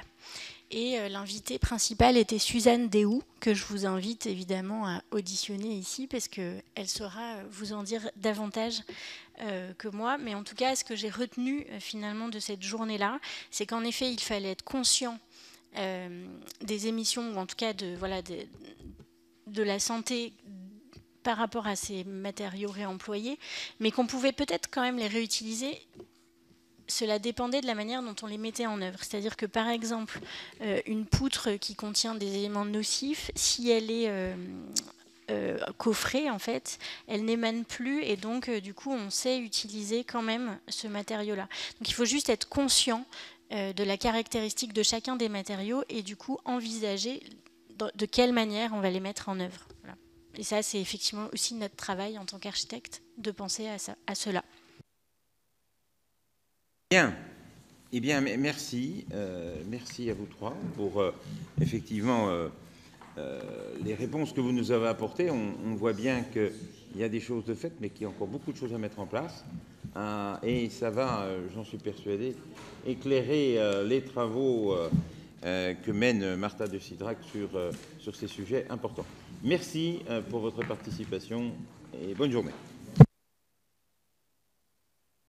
Et l'invitée principale était Suzanne Déhoux, que je vous invite évidemment à auditionner ici, parce qu'elle saura vous en dire davantage que moi. Mais en tout cas, ce que j'ai retenu finalement de cette journée-là, c'est qu'en effet, il fallait être conscient des émissions, ou en tout cas de la santé par rapport à ces matériaux réemployés, mais qu'on pouvait peut-être quand même les réutiliser. Cela dépendait de la manière dont on les mettait en œuvre. C'est-à-dire que, par exemple, une poutre qui contient des éléments nocifs, si elle est coffrée, en fait, elle n'émane plus, et donc, du coup, on sait utiliser quand même ce matériau-là. Donc, il faut juste être conscient de la caractéristique de chacun des matériaux et, du coup, envisager de quelle manière on va les mettre en œuvre. Voilà. Et ça, c'est effectivement aussi notre travail en tant qu'architecte, de penser à cela. Bien. Eh bien, merci. Merci à vous trois pour effectivement les réponses que vous nous avez apportées. On voit bien qu'il y a des choses de faites, mais qu'il y a encore beaucoup de choses à mettre en place. Et ça va, j'en suis persuadé, éclairer les travaux que mène Martha de Cidrac sur ces sujets importants. Merci pour votre participation et bonne journée.